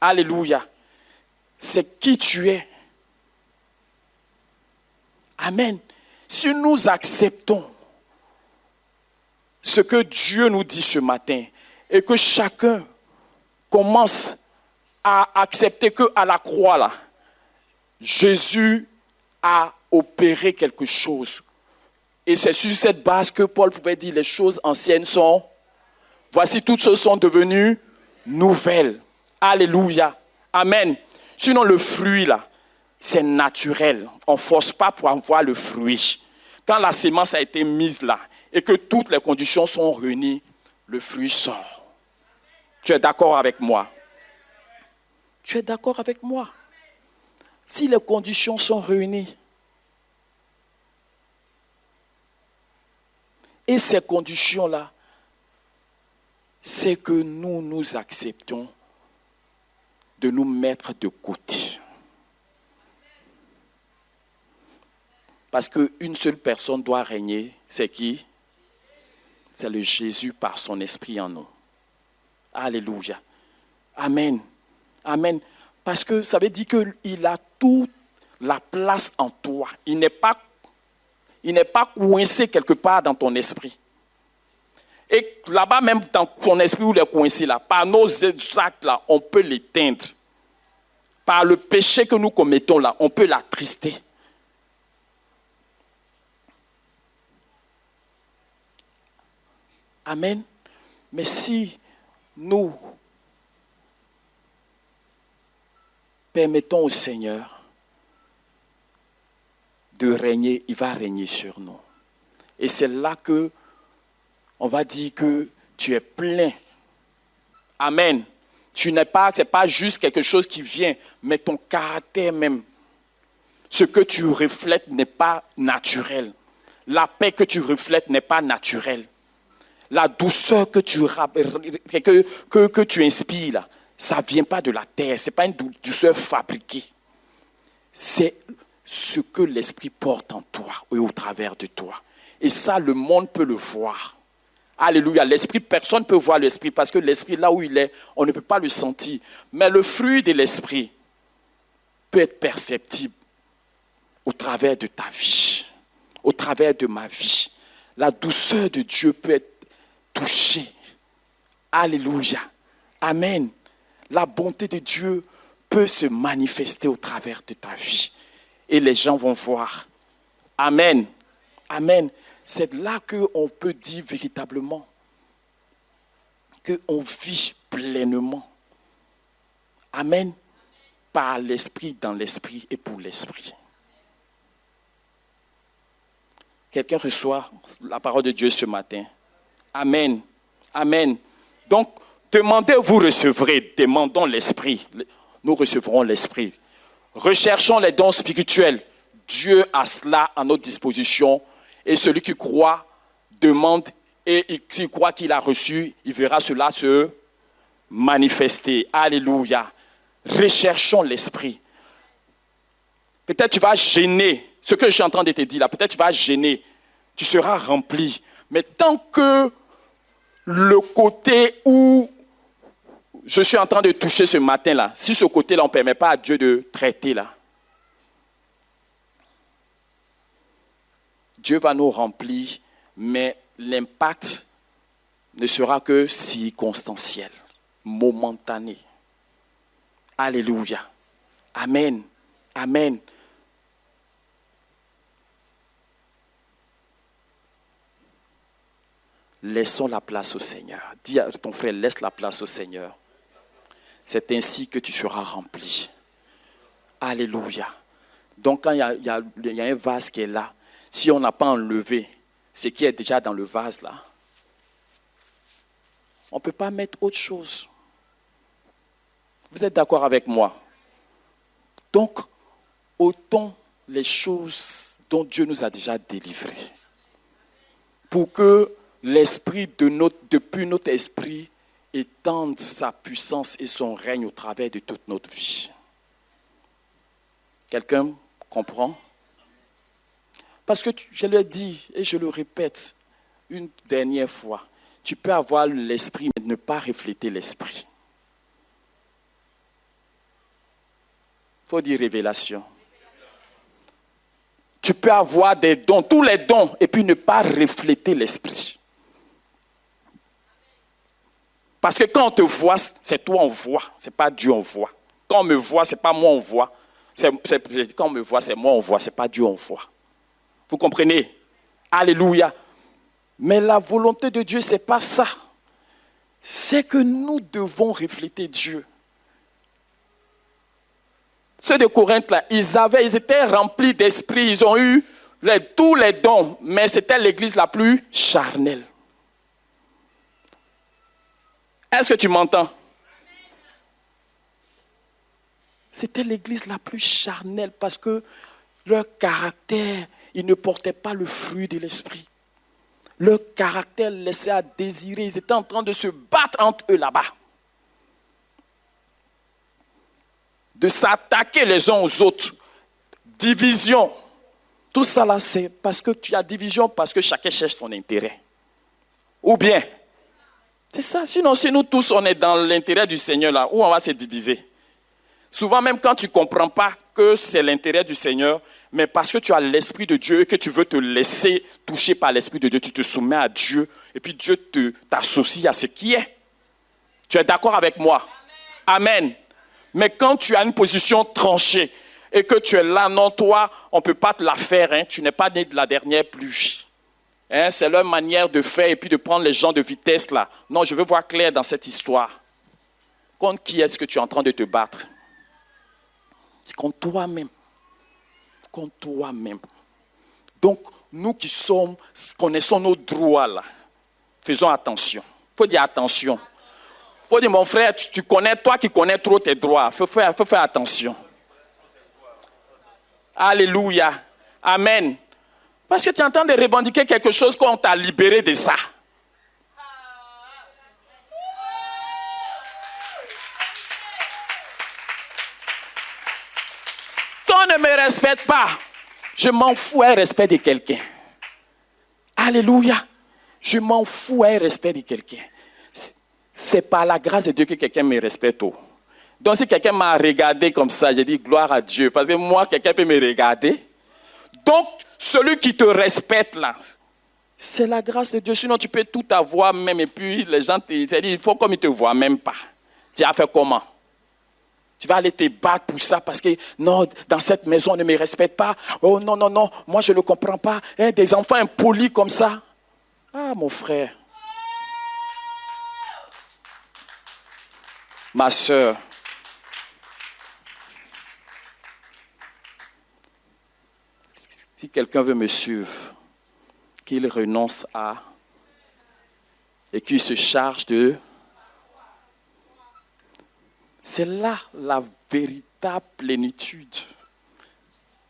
Alléluia. C'est qui tu es. Amen. Si nous acceptons ce que Dieu nous dit ce matin et que chacun commence à accepter qu'à la croix, là, Jésus a opéré quelque chose. Et c'est sur cette base que Paul pouvait dire les choses anciennes sont, voici toutes choses sont devenues nouvelles. Alléluia. Amen. Sinon le fruit là, c'est naturel. On ne force pas pour avoir le fruit. Quand la sémence a été mise là et que toutes les conditions sont réunies, le fruit sort. Tu es d'accord avec moi? Tu es d'accord avec moi? Si les conditions sont réunies, et ces conditions-là, c'est que nous acceptons de nous mettre de côté. Parce qu'une seule personne doit régner, c'est qui? C'est le Jésus par son esprit en nous. Alléluia. Amen. Amen. Parce que ça veut dire qu'il a toute la place en toi. Il n'est pas coincé quelque part dans ton esprit. Et là-bas, même dans ton esprit où il est coincé, là, par nos actes, là, on peut l'éteindre. Par le péché que nous commettons, là, on peut l'attrister. Amen. Mais si nous permettons au Seigneur de régner, il va régner sur nous. Et c'est là que on va dire que tu es plein. Amen. C'est pas juste quelque chose qui vient, mais ton caractère même. Ce que tu reflètes n'est pas naturel. La paix que tu reflètes n'est pas naturelle. La douceur que tu inspires, là, ça ne vient pas de la terre. Ce n'est pas une douceur fabriquée. C'est ce que l'Esprit porte en toi et au travers de toi. Et ça, le monde peut le voir. Alléluia. L'Esprit, personne ne peut voir l'Esprit parce que l'Esprit, là où il est, on ne peut pas le sentir. Mais le fruit de l'Esprit peut être perceptible au travers de ta vie, au travers de ma vie. La douceur de Dieu peut être touchée. Alléluia. Amen. La bonté de Dieu peut se manifester au travers de ta vie. Et les gens vont voir. Amen. Amen. C'est là qu'on peut dire véritablement qu'on vit pleinement. Amen. Par l'Esprit, dans l'Esprit et pour l'Esprit. Quelqu'un reçoit la parole de Dieu ce matin. Amen. Amen. Donc, demandez, vous recevrez. Demandons l'Esprit. Nous recevrons l'Esprit. Recherchons les dons spirituels. Dieu a cela à notre disposition. Et celui qui croit, demande. Et qui croit qu'il a reçu, il verra cela se manifester. Alléluia. Recherchons l'Esprit. Peut-être tu vas gêner. Ce que je suis en train de te dire là, peut-être tu vas gêner. Tu seras rempli. Mais tant que le côté où je suis en train de toucher ce matin-là, si ce côté-là, on ne permet pas à Dieu de traiter là, Dieu va nous remplir, mais l'impact ne sera que circonstanciel, momentané. Alléluia. Amen. Amen. Laissons la place au Seigneur. Dis à ton frère, laisse la place au Seigneur. C'est ainsi que tu seras rempli. Alléluia. Donc quand il y a un vase qui est là, si on n'a pas enlevé ce qui est déjà dans le vase là, on ne peut pas mettre autre chose. Vous êtes d'accord avec moi? Donc, ôtons les choses dont Dieu nous a déjà délivrés. Pour que l'esprit depuis notre esprit étende sa puissance et son règne au travers de toute notre vie. Quelqu'un comprend? Parce que je le dis et je le répète une dernière fois, tu peux avoir l'esprit mais ne pas refléter l'esprit. Il faut dire révélation. Tu peux avoir des dons, tous les dons, et puis ne pas refléter l'esprit. Parce que quand on te voit, c'est toi on voit, c'est pas Dieu on voit. Quand on me voit, c'est pas moi on voit. Quand on me voit, c'est moi on voit, c'est pas Dieu on voit. Vous comprenez? Alléluia. Mais la volonté de Dieu, c'est pas ça. C'est que nous devons refléter Dieu. Ceux de Corinthe, là, ils étaient remplis d'esprit, ils ont eu tous les dons, mais c'était l'église la plus charnelle. Est-ce que tu m'entends? C'était l'église la plus charnelle parce que leur caractère, ils ne portaient pas le fruit de l'esprit. Leur caractère laissait à désirer. Ils étaient en train de se battre entre eux là-bas. De s'attaquer les uns aux autres. Division. Tout ça là, c'est parce que tu as division, parce que chacun cherche son intérêt. Ou bien, c'est ça. Sinon, si nous tous, on est dans l'intérêt du Seigneur là, où on va se diviser. Souvent, même quand tu ne comprends pas que c'est l'intérêt du Seigneur, mais parce que tu as l'Esprit de Dieu et que tu veux te laisser toucher par l'Esprit de Dieu, tu te soumets à Dieu et puis Dieu t'associe à ce qui est. Tu es d'accord avec moi? Amen. Mais quand tu as une position tranchée et que tu es là, non, toi, on ne peut pas te la faire. Hein, tu n'es pas né de la dernière pluie. Hein, c'est leur manière de faire et puis de prendre les gens de vitesse là. Non, je veux voir clair dans cette histoire. Contre qui est-ce que tu es en train de te battre? C'est contre toi-même. Contre toi-même. Donc, nous qui connaissons nos droits là, faisons attention. Il faut dire attention. Il faut dire, mon frère, tu connais, toi qui connais trop tes droits, il faut faire attention. Alléluia. Amen. Parce que tu es en train de revendiquer quelque chose qu'on t'a libéré de ça. Qu'on ne me respecte pas, je m'en fous un respect de quelqu'un. Alléluia. Je m'en fous un respect de quelqu'un. C'est par la grâce de Dieu que quelqu'un me respecte. Donc si quelqu'un m'a regardé comme ça, j'ai dit gloire à Dieu. Parce que moi, quelqu'un peut me regarder. Donc, celui qui te respecte là, c'est la grâce de Dieu. Sinon, tu peux tout avoir même. Et puis, les gens te disent, il faut comme ils ne te voient même pas. Tu as fait comment? Tu vas aller te battre pour ça parce que non, dans cette maison, on ne me respecte pas. Oh non, non, non, moi je ne le comprends pas. Hein, des enfants impolis comme ça. Ah, mon frère. Ma soeur. Si quelqu'un veut me suivre, qu'il renonce à et qu'il se charge de... C'est là la véritable plénitude.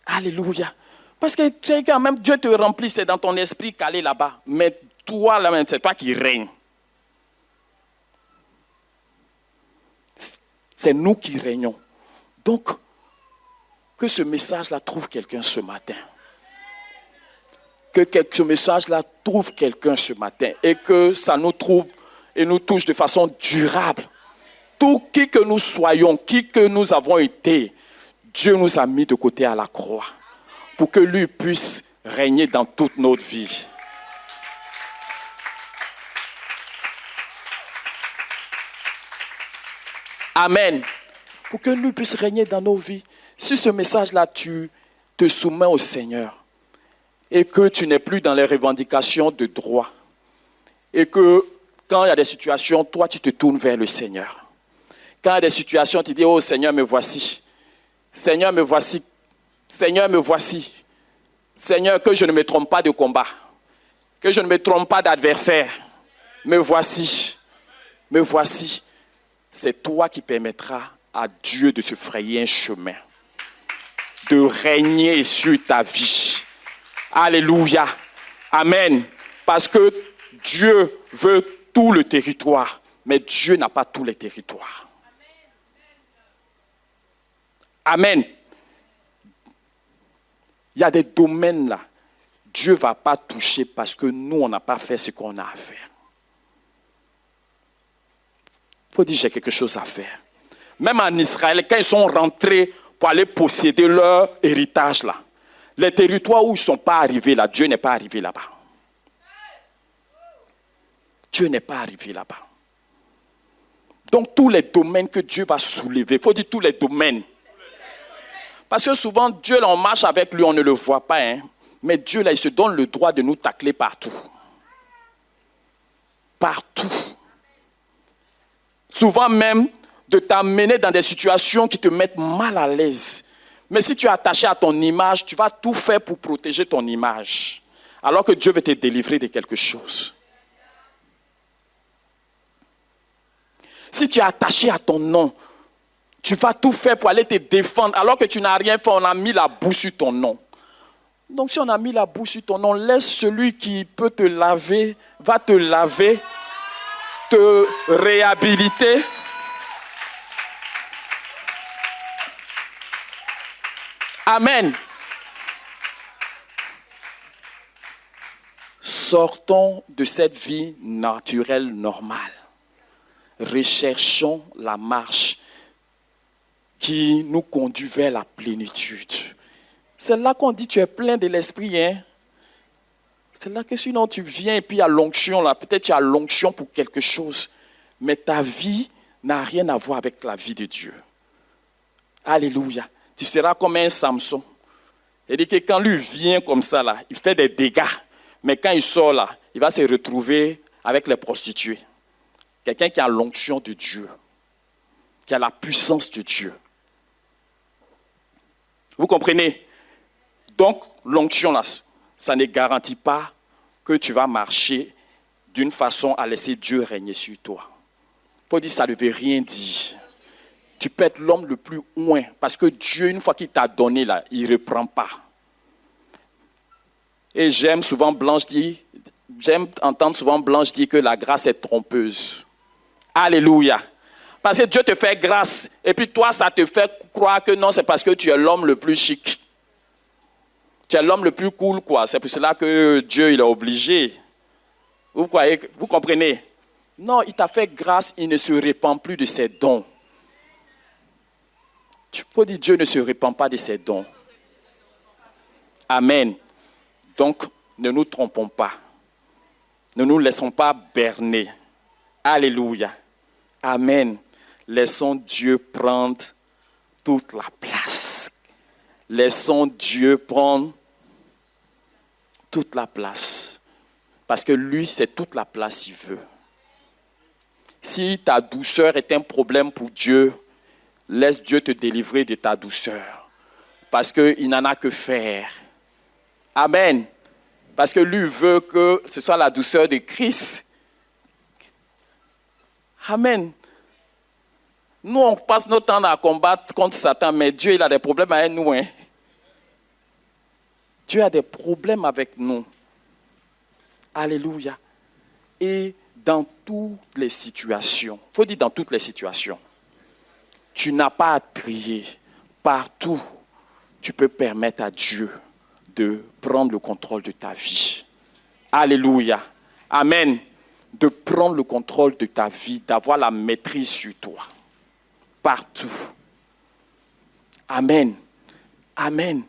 Alléluia. Parce que tu sais quand même, Dieu te remplit, c'est dans ton esprit calé là-bas. Mais toi, là, c'est toi qui règnes. C'est nous qui régnons. Donc, que ce message-là trouve quelqu'un ce matin. Que ce message-là trouve quelqu'un ce matin. Et que ça nous trouve et nous touche de façon durable. Tout qui que nous soyons, qui que nous avons été, Dieu nous a mis de côté à la croix pour que lui puisse régner dans toute notre vie. Amen. Pour que lui puisse régner dans nos vies. Si ce message-là, tu te soumets au Seigneur et que tu n'es plus dans les revendications de droit et que quand il y a des situations, toi, tu te tournes vers le Seigneur. Quand il y a des situations, tu dis, oh Seigneur, me voici. Seigneur, me voici. Seigneur, me voici. Seigneur, que je ne me trompe pas de combat. Que je ne me trompe pas d'adversaire. Me voici. Me voici. C'est toi qui permettras à Dieu de se frayer un chemin. De régner sur ta vie. Alléluia. Amen. Parce que Dieu veut tout le territoire. Mais Dieu n'a pas tous les territoires. Amen. Il y a des domaines là. Dieu ne va pas toucher parce que nous, on n'a pas fait ce qu'on a à faire. Il faut dire, j'ai quelque chose à faire. Même en Israël, quand ils sont rentrés pour aller posséder leur héritage là, les territoires où ils ne sont pas arrivés là, Dieu n'est pas arrivé là-bas. Dieu n'est pas arrivé là-bas. Donc tous les domaines que Dieu va soulever, il faut dire tous les domaines. Parce que souvent, Dieu, là, on marche avec lui, on ne le voit pas. Hein? Mais Dieu, là, il se donne le droit de nous tacler partout. Partout. Souvent même, de t'amener dans des situations qui te mettent mal à l'aise. Mais si tu es attaché à ton image, tu vas tout faire pour protéger ton image. Alors que Dieu veut te délivrer de quelque chose. Si tu es attaché à ton nom, Tu vas tout faire pour aller te défendre alors que tu n'as rien fait. On a mis la boue sur ton nom. Donc si on a mis la boue sur ton nom, laisse celui qui peut te laver, va te laver, te réhabiliter. Amen. Sortons de cette vie naturelle normale. Recherchons la marche qui nous conduit vers la plénitude. C'est là qu'on dit tu es plein de l'esprit. Hein? C'est là que sinon tu viens et puis il y a l'onction là. Peut-être tu as l'onction pour quelque chose. Mais ta vie n'a rien à voir avec la vie de Dieu. Alléluia. Tu seras comme un Samson. C'est-à-dire que quand lui vient comme ça là, il fait des dégâts. Mais quand il sort là, il va se retrouver avec les prostituées. Quelqu'un qui a l'onction de Dieu, qui a la puissance de Dieu. Vous comprenez? Donc, l'onction là, ça ne garantit pas que tu vas marcher d'une façon à laisser Dieu régner sur toi. Il faut dire ça ne veut rien dire. Tu peux être l'homme le plus loin parce que Dieu, une fois qu'il t'a donné là, il ne reprend pas. Et j'aime entendre souvent Blanche dire que la grâce est trompeuse. Alléluia. Parce que Dieu te fait grâce. Et puis toi, ça te fait croire que non, c'est parce que tu es l'homme le plus chic. Tu es l'homme le plus cool, quoi. C'est pour cela que Dieu, il est obligé. Vous croyez, vous comprenez? Non, il t'a fait grâce, il ne se répand plus de ses dons. Il faut dire Dieu ne se répand pas de ses dons. Amen. Donc, ne nous trompons pas. Ne nous laissons pas berner. Alléluia. Amen. Laissons Dieu prendre toute la place. Laissons Dieu prendre toute la place. Parce que lui, c'est toute la place qu'il veut. Si ta douceur est un problème pour Dieu, laisse Dieu te délivrer de ta douceur. Parce qu'il n'en a que faire. Amen. Parce que lui veut que ce soit la douceur de Christ. Amen. Nous, on passe notre temps à combattre contre Satan, mais Dieu, il a des problèmes avec nous. Hein? Dieu a des problèmes avec nous. Alléluia. Et dans toutes les situations, il faut dire dans toutes les situations, tu n'as pas à trier. Partout, tu peux permettre à Dieu de prendre le contrôle de ta vie. Alléluia. Amen. De prendre le contrôle de ta vie, d'avoir la maîtrise sur toi. Partout. Amen. Amen.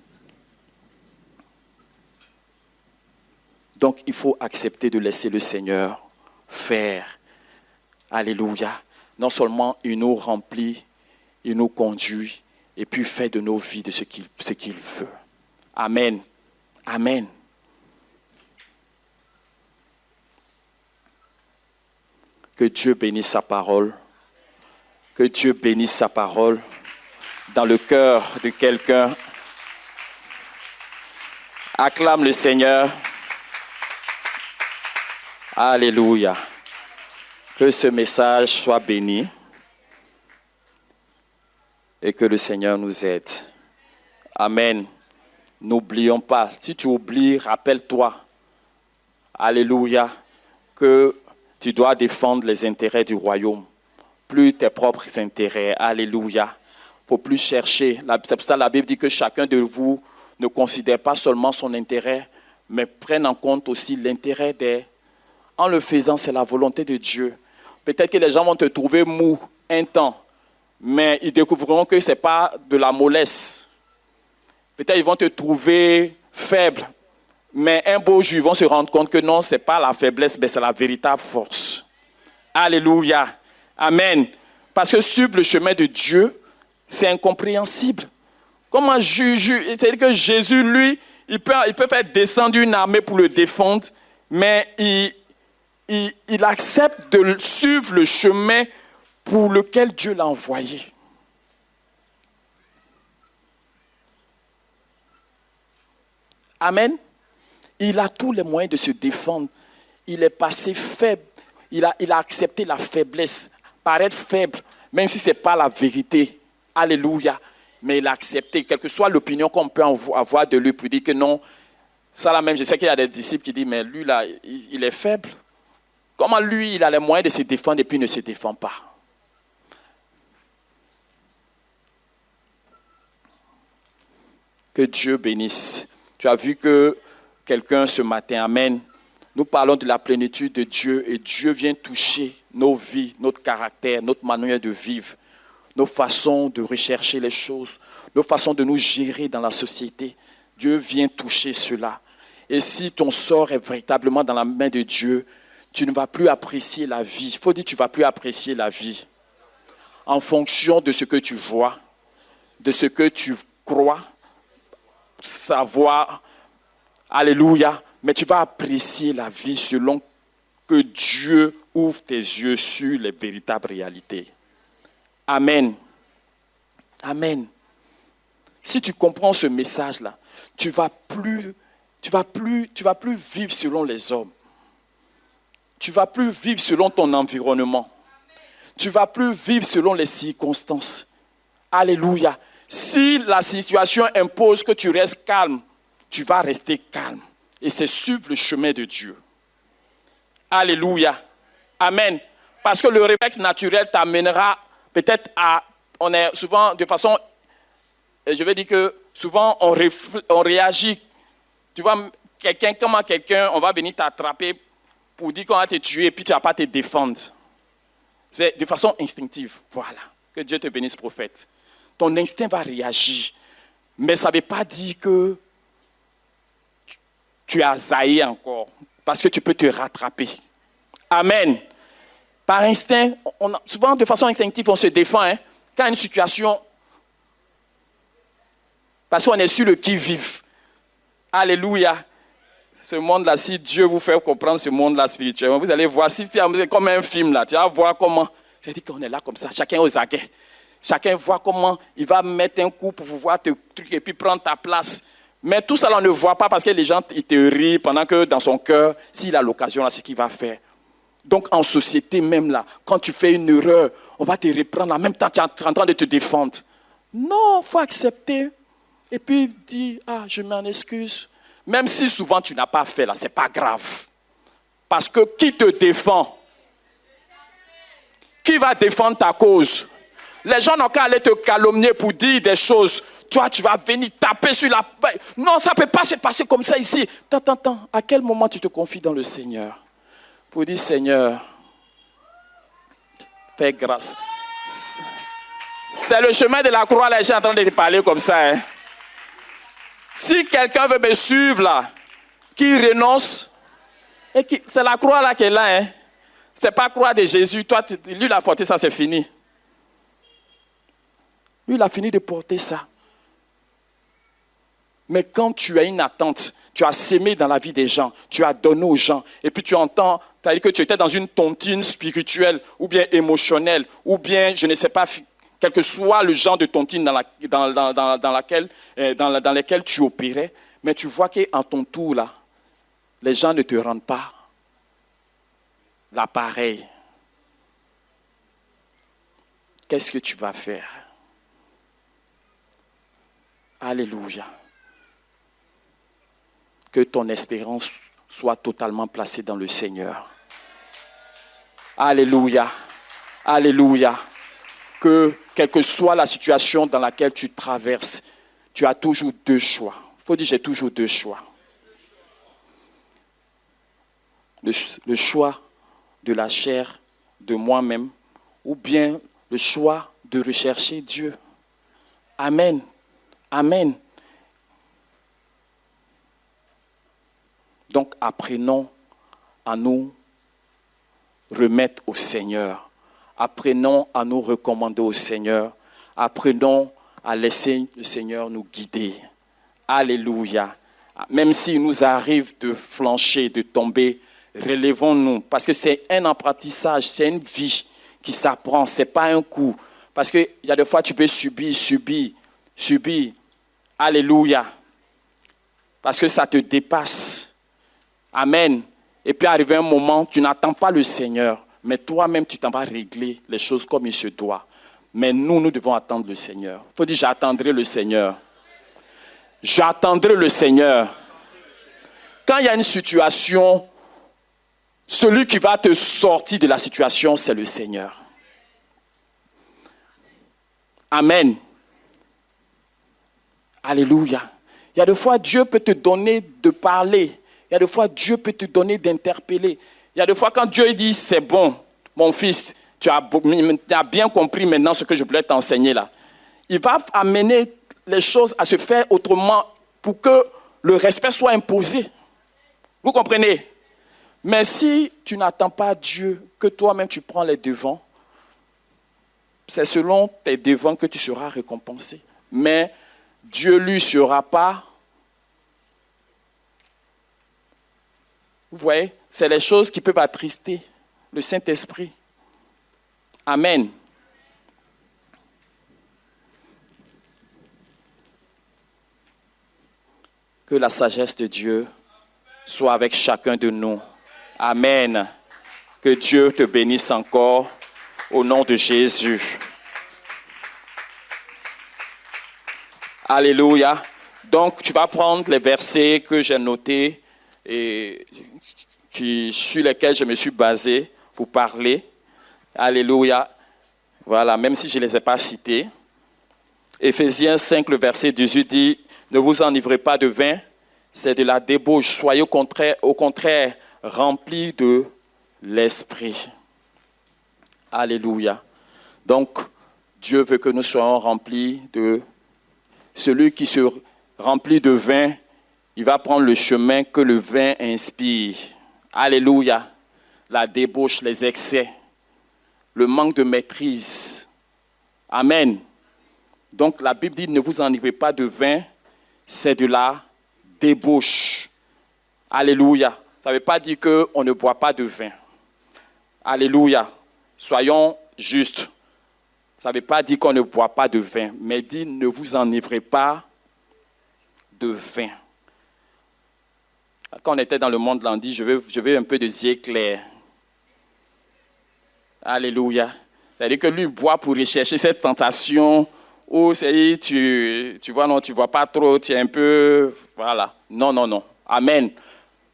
Donc, il faut accepter de laisser le Seigneur faire. Alléluia. Non seulement il nous remplit, il nous conduit, et puis fait de nos vies de ce qu'il veut. Amen. Amen. Que Dieu bénisse sa parole. Que Dieu bénisse sa parole dans le cœur de quelqu'un. Acclame le Seigneur. Alléluia. Que ce message soit béni et que le Seigneur nous aide. Amen. N'oublions pas. Si tu oublies, rappelle-toi. Alléluia. Que tu dois défendre les intérêts du royaume. Plus tes propres intérêts. Alléluia. Il ne faut plus chercher. C'est pour ça que la Bible dit que chacun de vous ne considère pas seulement son intérêt, mais prenne en compte aussi l'intérêt des... En le faisant, c'est la volonté de Dieu. Peut-être que les gens vont te trouver mou un temps, mais ils découvriront que ce n'est pas de la mollesse. Peut-être ils vont te trouver faible, mais un beau jour, ils vont se rendre compte que non, ce n'est pas la faiblesse, mais c'est la véritable force. Alléluia. Amen. Parce que suivre le chemin de Dieu, c'est incompréhensible. Comment c'est-à-dire que Jésus, lui, il peut faire descendre une armée pour le défendre, mais il accepte de suivre le chemin pour lequel Dieu l'a envoyé. Amen. Il a tous les moyens de se défendre. Il est passé faible. Il a accepté la faiblesse, paraître faible, même si ce n'est pas la vérité. Alléluia. Mais il a accepté, quelle que soit l'opinion qu'on peut avoir de lui, pour dire que non, ça là même, je sais qu'il y a des disciples qui disent, mais lui là, il est faible. Comment lui, il a les moyens de se défendre et puis il ne se défend pas? Que Dieu bénisse. Tu as vu que quelqu'un ce matin, amen, nous parlons de la plénitude de Dieu et Dieu vient toucher nos vies, notre caractère, notre manière de vivre, nos façons de rechercher les choses, nos façons de nous gérer dans la société. Dieu vient toucher cela. Et si ton sort est véritablement dans la main de Dieu, tu ne vas plus apprécier la vie. Il faut dire que tu ne vas plus apprécier la vie en fonction de ce que tu vois, de ce que tu crois, savoir. Alléluia. Mais tu vas apprécier la vie selon que Dieu ouvre tes yeux sur les véritables réalités. Amen. Amen. Si tu comprends ce message-là, tu vas plus vivre selon les hommes. Tu ne vas plus vivre selon ton environnement. Tu ne vas plus vivre selon les circonstances. Alléluia. Si la situation impose que tu restes calme, tu vas rester calme. Et c'est suivre le chemin de Dieu. Alléluia. Amen. Parce que le réflexe naturel t'amènera peut-être à... On est souvent de façon... Je vais dire que souvent on réagit. Tu vois, comment quelqu'un, on va venir t'attraper pour dire qu'on va te tuer et puis tu ne vas pas te défendre. C'est de façon instinctive. Voilà. Que Dieu te bénisse, prophète. Ton instinct va réagir. Mais ça ne veut pas dire que tu as zaï encore. Parce que tu peux te rattraper. Amen. Par instinct, souvent de façon instinctive, on se défend. Quand il y a une situation, parce qu'on est sur le qui-vive. Alléluia. Ce monde-là, si Dieu vous fait comprendre ce monde-là spirituellement, vous allez voir, si c'est comme un film là, tu vas voir comment, c'est-à-dire qu'on est là comme ça, chacun aux aguets. Chacun voit comment il va mettre un coup pour pouvoir te truc et puis prendre ta place. Mais tout ça, on ne voit pas parce que les gens ils te rient pendant que dans son cœur, s'il a l'occasion, là, c'est ce qu'il va faire. Donc en société même là, quand tu fais une erreur, on va te reprendre en même temps, tu es en train de te défendre. Non, il faut accepter. Et puis dire, je m'en excuse. Même si souvent tu n'as pas fait là, ce n'est pas grave. Parce que qui te défend? Qui va défendre ta cause? Les gens n'ont qu'à aller te calomnier pour dire des choses. Toi, tu vas venir taper sur la... Non, ça ne peut pas se passer comme ça ici. Attends. À quel moment tu te confies dans le Seigneur? Pour dire, Seigneur, fais grâce. C'est le chemin de la croix, les gens sont en train de te parler comme ça. Si quelqu'un veut me suivre là, qui renonce, c'est la croix là qui est là. C'est pas la croix de Jésus. Toi, lui, il a porté ça, c'est fini. Lui, il a fini de porter ça. Mais quand tu as une attente, tu as sémé dans la vie des gens, tu as donné aux gens, et puis tu entends, c'est-à-dire que tu étais dans une tontine spirituelle, ou bien émotionnelle, ou bien, je ne sais pas, quel que soit le genre de tontine dans laquelle tu opérais, mais tu vois qu'en ton tour, là, les gens ne te rendent pas l'appareil. Qu'est-ce que tu vas faire? Alléluia. Que ton espérance soit totalement placée dans le Seigneur. Alléluia. Alléluia. Que, quelle que soit la situation dans laquelle tu traverses, tu as toujours deux choix. Il faut dire, j'ai toujours deux choix. Le choix de la chair, de moi-même, ou bien le choix de rechercher Dieu. Amen. Amen. Donc, apprenons à nous remettre au Seigneur. Apprenons à nous recommander au Seigneur. Apprenons à laisser le Seigneur nous guider. Alléluia. Même s'il nous arrive de flancher, de tomber, relevons-nous. Parce que c'est un apprentissage, c'est une vie qui s'apprend. Ce n'est pas un coup. Parce qu'il y a des fois, tu peux subir. Alléluia. Parce que ça te dépasse. Amen. Et puis arrivé un moment, tu n'attends pas le Seigneur, mais toi-même, tu t'en vas régler les choses comme il se doit. Mais nous devons attendre le Seigneur. Il faut dire, j'attendrai le Seigneur. J'attendrai le Seigneur. Quand il y a une situation, celui qui va te sortir de la situation, c'est le Seigneur. Amen. Alléluia. Il y a des fois, Dieu peut te donner de parler. Il y a des fois, Dieu peut te donner d'interpeller. Il y a des fois, quand Dieu dit, c'est bon, mon fils, tu as bien compris maintenant ce que je voulais t'enseigner là. Il va amener les choses à se faire autrement pour que le respect soit imposé. Vous comprenez? Mais si tu n'attends pas Dieu, que toi-même tu prends les devants, c'est selon tes devants que tu seras récompensé. Mais Dieu lui sera pas. Vous voyez, c'est les choses qui peuvent attrister le Saint-Esprit. Amen. Que la sagesse de Dieu soit avec chacun de nous. Amen. Que Dieu te bénisse encore au nom de Jésus. Alléluia. Donc, tu vas prendre les versets que j'ai notés et sur lesquels je me suis basé pour parler. Alléluia. Voilà, même si je ne les ai pas cités. Éphésiens 5, le verset 18 dit, « Ne vous enivrez pas de vin, c'est de la débauche. Soyez au contraire remplis de l'Esprit. » Alléluia. Donc, Dieu veut que nous soyons remplis de... Celui qui se remplit de vin, il va prendre le chemin que le vin inspire. Alléluia. La débauche, les excès, le manque de maîtrise. Amen. Donc, la Bible dit, ne vous enivrez pas de vin, c'est de la débauche. Alléluia. Ça ne veut pas dire qu'on ne boit pas de vin. Alléluia. Soyons justes. Ça ne veut pas dire qu'on ne boit pas de vin, mais dit ne vous enivrez pas de vin. Quand on était dans le monde, on dit je veux un peu de yeux clairs. Alléluia. C'est-à-dire que lui boit pour rechercher cette tentation où tu vois, non, tu ne vois pas trop, tu es un peu... Voilà. Non, non, non. Amen.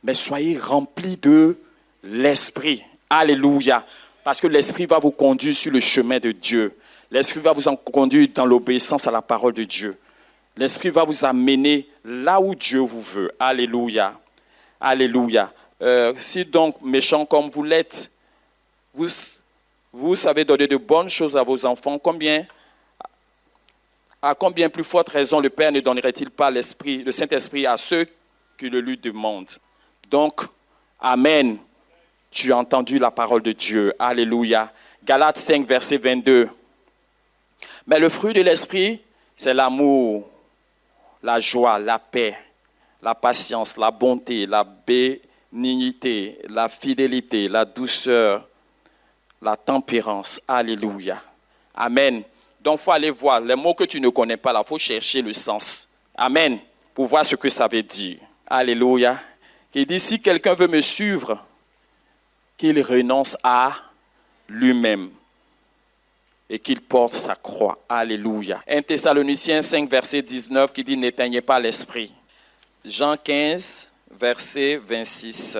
Mais soyez remplis de l'Esprit. Alléluia. Parce que l'Esprit va vous conduire sur le chemin de Dieu. L'Esprit va vous en conduire dans l'obéissance à la parole de Dieu. L'Esprit va vous amener là où Dieu vous veut. Alléluia. Alléluia. Si donc, méchants comme vous l'êtes, vous savez donner de bonnes choses à vos enfants, à combien plus forte raison le Père ne donnerait-il pas le Saint-Esprit à ceux qui le lui demandent? Donc, Amen. Tu as entendu la parole de Dieu. Alléluia. Galates 5, verset 22. Mais le fruit de l'Esprit, c'est l'amour, la joie, la paix, la patience, la bonté, la bénignité, la fidélité, la douceur, la tempérance. Alléluia. Amen. Donc, il faut aller voir les mots que tu ne connais pas là. Il faut chercher le sens. Amen. Pour voir ce que ça veut dire. Alléluia. Il dit, si quelqu'un veut me suivre, qu'il renonce à lui-même et qu'il porte sa croix. Alléluia. 1 Thessaloniciens 5, verset 19 qui dit, n'éteignez pas l'esprit. Jean 15, verset 26.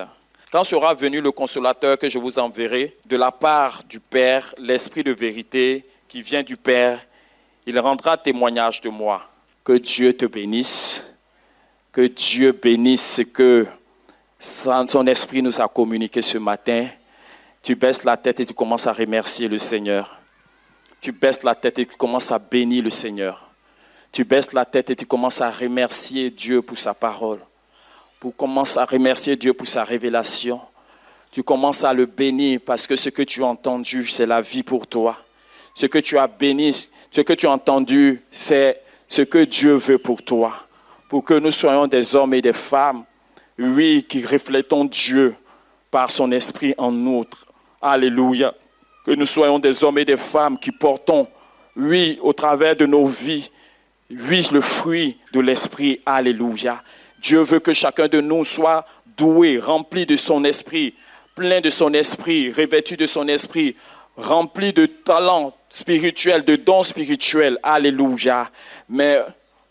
Quand sera venu le consolateur que je vous enverrai de la part du Père, l'Esprit de vérité qui vient du Père, il rendra témoignage de moi. Que Dieu te bénisse. Que Dieu bénisse que son esprit nous a communiqué ce matin. Tu baisses la tête et tu commences à remercier le Seigneur. Tu baisses la tête et tu commences à bénir le Seigneur. Tu baisses la tête et tu commences à remercier Dieu pour sa parole. Tu commences à remercier Dieu pour sa révélation. Tu commences à le bénir parce que ce que tu as entendu, c'est la vie pour toi. Ce que tu as béni, ce que tu as entendu, c'est ce que Dieu veut pour toi. Pour que nous soyons des hommes et des femmes, oui, qui reflétons Dieu par son esprit en nous. Alléluia. Que nous soyons des hommes et des femmes qui portons, oui, au travers de nos vies, oui, le fruit de l'esprit. Alléluia. Dieu veut que chacun de nous soit doué, rempli de son esprit, plein de son esprit, revêtu de son esprit, remplis de talents spirituels, de dons spirituels. Alléluia. Mais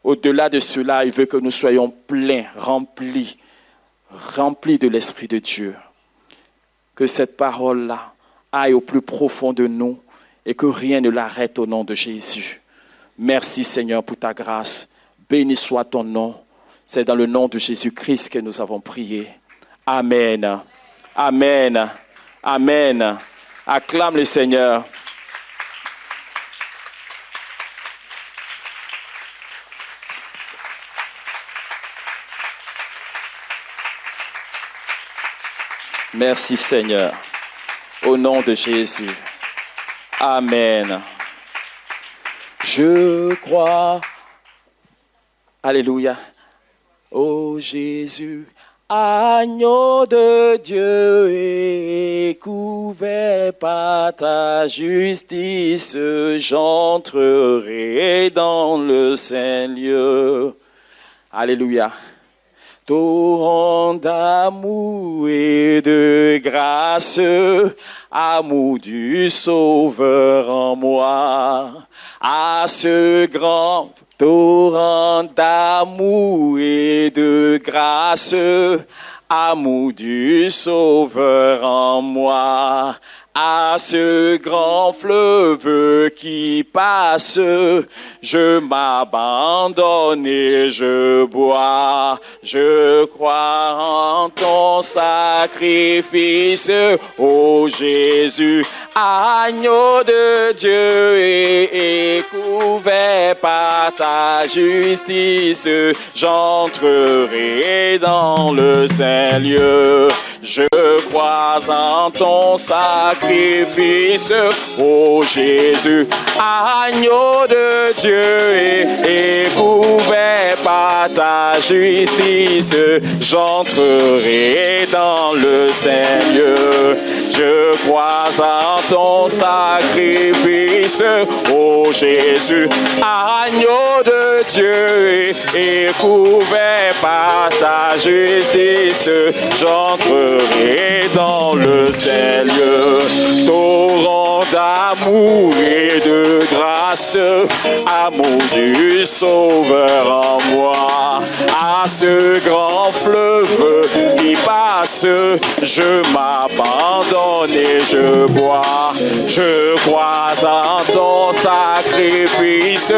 au-delà de cela, il veut que nous soyons pleins, remplis de l'Esprit de Dieu. Que cette parole-là aille au plus profond de nous et que rien ne l'arrête au nom de Jésus. Merci Seigneur pour ta grâce. Béni soit ton nom. C'est dans le nom de Jésus-Christ que nous avons prié. Amen. Amen. Amen. Acclame le Seigneur. Merci Seigneur. Au nom de Jésus. Amen. Je crois. Alléluia. Ô Jésus, agneau de Dieu et couvert par ta justice, j'entrerai dans le saint lieu. Alléluia. Torrent d'amour et de grâce, amour du Sauveur en moi. À ce grand torrent d'amour et de grâce, amour du Sauveur en moi. À ce grand fleuve qui passe, je m'abandonne et je bois. Je crois en ton sacrifice, ô Jésus, agneau de Dieu et couvert par ta justice. J'entrerai dans le saint lieu. Je crois en ton sacrifice, ô Jésus, agneau de Dieu et couvert par ta justice. J'entrerai dans le saint lieu. Je crois en ton sacrifice, ô Jésus, agneau de Dieu et couvert par ta justice. J'entrerai dans le saint lieu. Torrent d'amour et de grâce, amour du Sauveur en moi. À ce grand fleuve qui passe, je m'abandonne et je bois. Je crois en ton sacrifice,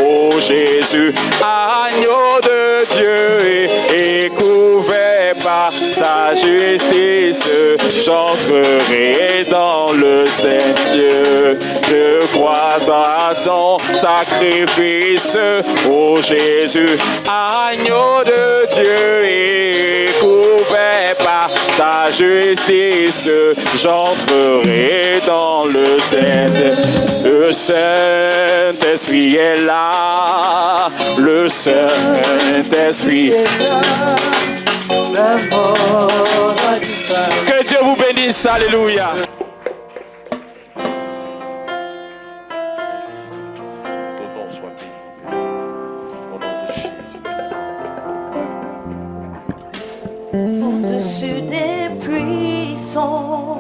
ô Jésus, agneau de Dieu et couvert par ta justice. J'entrerai dans le Saint-Dieu. Je crois à ton sacrifice, ô Jésus, agneau de Dieu et couvert par ta justice. J'entrerai dans le Saint-Esprit. Le Saint-Esprit est là. Le Saint-Esprit est là. Que Dieu vous bénisse. Alléluia. Ton nom soit béni. Au nom de Jésus. Au-dessus des puissants.